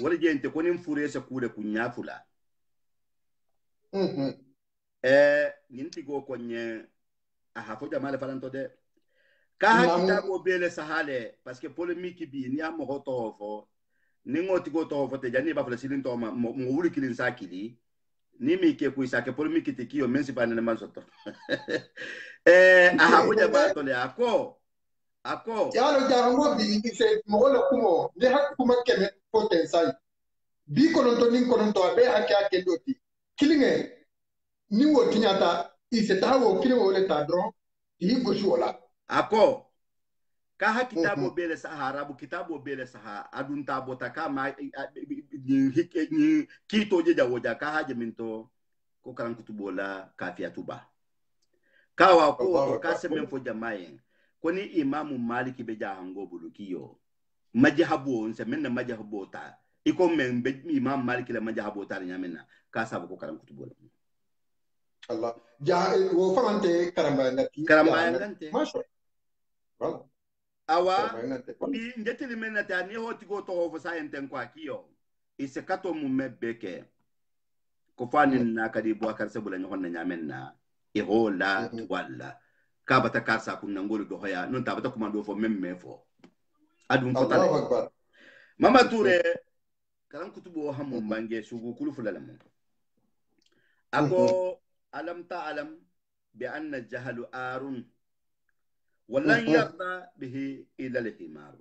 wala gente ko nim fure sa kude ku nyafula ninti go ko nye aha fo jama le falanto de ka ha kitabo bele sahale parce que polémique bi ni am ho to fo ni ngoti go to fo te jani ba fala silin to mo wuri kilin sakili ni mi ke ku isa ke polémique te kiyo men si pa ne man soto aha fo jama to le ako yalo jaramo bi se mo la kumo ne hakuma keme potensai bi konon to abe hakya doti kilinge ni wo tinyata ise tawo kilingo le tadron yi goshi wala ako ka ha kitabo bele sahara bu kitabo bele saha adun tabo ta ka ma ni kito je jawoja ka ha jeminto ko karan kutubola kafia tuba kawa ko ka semen fo jamayen ko ni imamu maliki be jahango bulukiyo majahabu on semen na majahabu ta iko men be imam maliki la majahabu ta nyamena ka sabu ko karan kutubola Allah ja wo famante karamba ngati masho voilà awa bi njetili mena ta ni hoti go to fo sayenten kwa kiyo ise kato mu mebeke ko fani na kadi bo akar sabula nyon na nyamenna e hola walla ka bata karsa kun ngolo do hoya non ta bata kuma do fo memme fo adum fo tale mama toure karan kutubo hamu bange sugu kulu fulalam ako alam ta alam bi anna jahalu arun wallan yarda bihi ila al-himar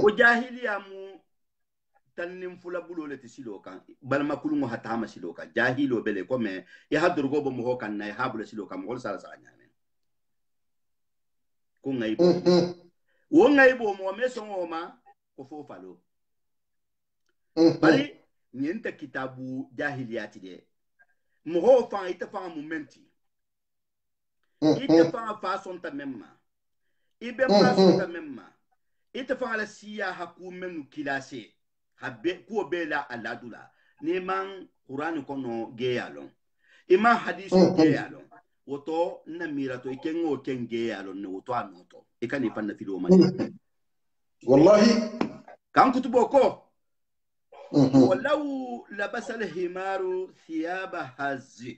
ko jahiliya mu tannin fula bulo le tisilo kan balma kulungo hatama silo kan jahilo bele ko me ya hadurgo bo mo kan na habula silo kan mo sala sala nyame ko ngai bo wo ngai bo mo me so ma ko fo falo bari nyenta kitabu jahiliyati de mo ho fa ita fa momenti ita fa façon ta memma ibe façon ta memma ita fa la siya hakumenu kilase habbe ko bela aladula ni man qur'an kono geyalon ima hadisu geyalon woto na mirato ikengo ken geyalon ne woto anoto ikani fanna filo mani wallahi kan kutubo ko ولو لبس الحمار ثياب هز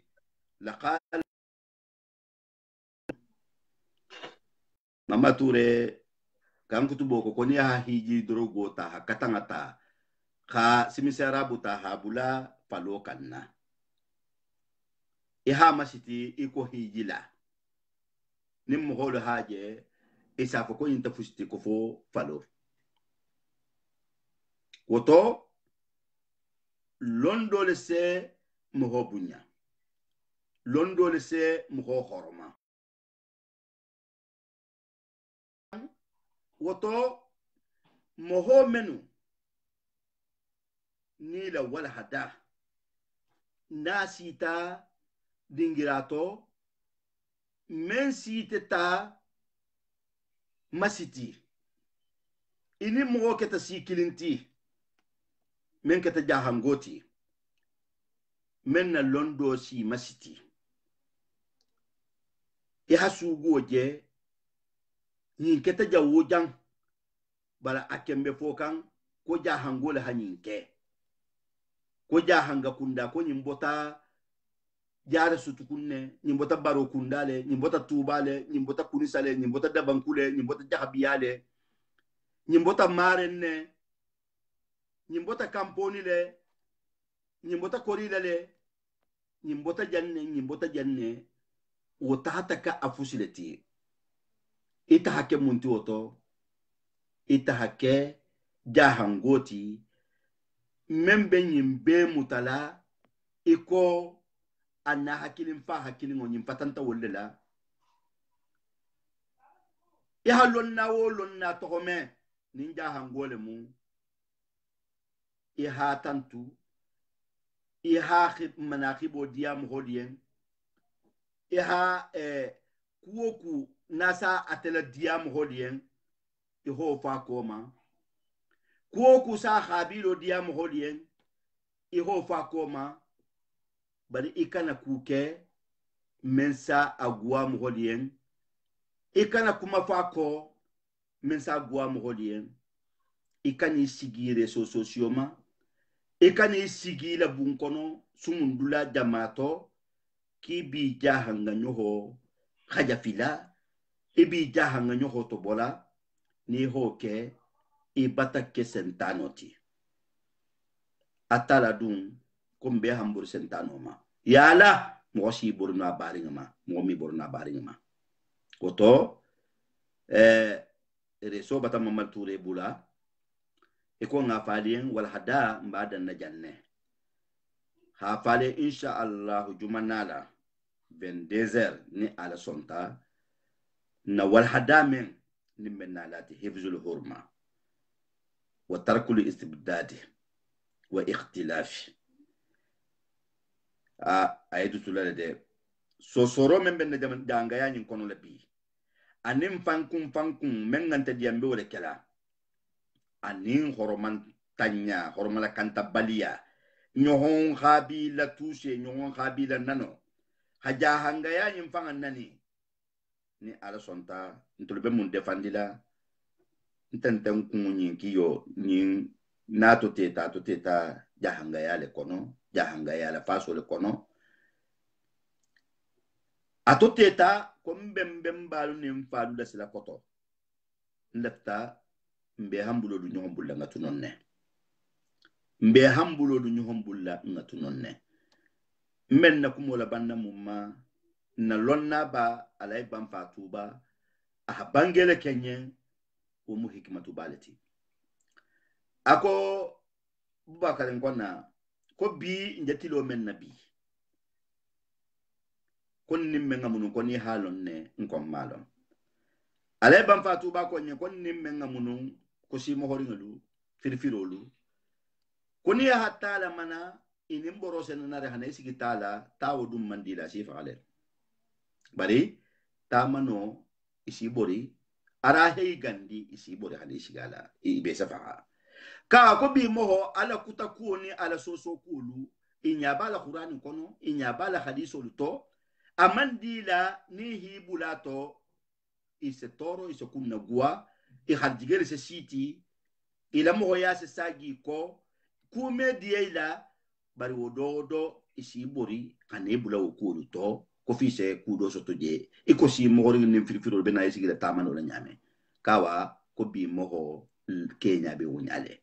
لقال mama ture kan kutubo ko koni ha hiji drogo ta katangata ka simisara buta habula palo kanna iha masiti iko hijila nim mogolo haje isa ko yinta fusti ko fo palo woto londo le se moho bunya londo le se moho horoma woto moho menu ni la wala hada nasita dingirato men siteta masiti ini moho keta sikilinti men keta jahangoti men na londo si masiti ya sugo je yin keta jawojang bala akembe fokan ko jahangole hanyinke ko jahanga kunda ko nyimbota jara sutukunne nyimbota baro kundale nyimbota tubale nyimbota kunisale nyimbota dabankule nyimbota jahabiyale nyimbota marenne nyimbota kamponi le nyimbota korile le nyimbota janne wota hataka afusileti ita hake munti woto ita hake jahangoti membe nyimbe mutala iko anna hakilin fa hakilin on yimpatanta wolela ya halonna wolonna tokome ninja hangole mu iha tantu iha manakibo diam hodien iha kuoku nasa atela diam hodien iho fa koma kuoku sa habilo diam hodien iho fa koma bari ikana kuke mensa agua hodien ikana kuma fa ko mensa agua hodien ikani sigire sosioma ikani sigila bunkono sumundula jamato ki bi jahanga nyoho khaja fila ibi jahanga nyo hoto bola ni hoke ibata ke sentanoti atala dun kumbe hambur sentano ma yala mo si burna baringa ma mo mi burna baringa ma koto reso bata mamal ture bula e ko nga falien wal hada mbada na janne ha fale insha Allah jumanala 22h ni ala sonta na wal hada men ni menalati hifzul hurma wa tarkul istibdad wa ikhtilaf ayatu tulale de so soro men ben janga ya nyin kono labi anim fankum men ngante diambe wala kala anin horoman tanya horomala kanta balia nyohon khabila tuse nyohon khabila nano haja hanga ya nyin fangan nani ni ala sonta ntulbe mun defandila ntenten kunyin kiyo nyin nato teta jahanga ya le kono jahanga ya la faso le kono atoteta kombembem balu nim fadu da sila koto ndefta mbe hambulo du nyohon bulla ngatu nonne mbe hambulo du nyohon bulla ngatu nonne men na kumola banda mumma na lonna ba alay ban fatuba a bangele kenye o mu hikmatu balati ako Bubakar ngona ko bi njatilo men nabi kon nimme ngamunu ko ni halon ne nkom malon ale ban fatu ba ko nye kon nimme ngamunu ko si mo hori ngalu firfirolu ko ni hatta la mana inim borose na re hana isigi tala tawdum mandila si faale bari tamano isi bori ara hey gandi isi bori hana isigala ibe safa ka ko bi moho ala kutakuni ala soso kulu inyabala qur'ani kono inyabala hadiso luto amandila ni hibulato ise toro ise kunna gua i hadigere se siti ila moho ya se sagi ko kume diela bari wododo isi bori kanebula okulu to ko fise kudo soto je iko si mogori ni firfiro be na isi gida tamano la nyame kawa ko bi moho Kenya be wunyale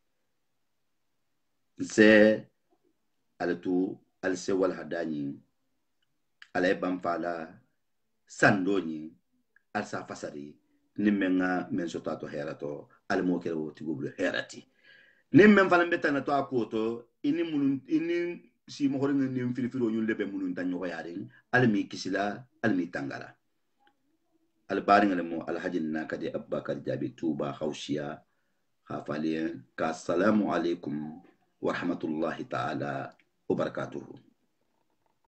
se alatu alse wal hadani alay bamfala sandoni alsa fasari nimenga men sotato herato almokero tigublu herati nimmen fala betana to akoto ini si mo horin ni firfiro nyul lebe munun tan nyoko yarin almi kisila almi tangala albarin almo alhajinna kadi Abubakar Jabi Tuba Hausia khafalien ka assalamu alaikum wa rahmatullahi ta'ala wa barakatuhu.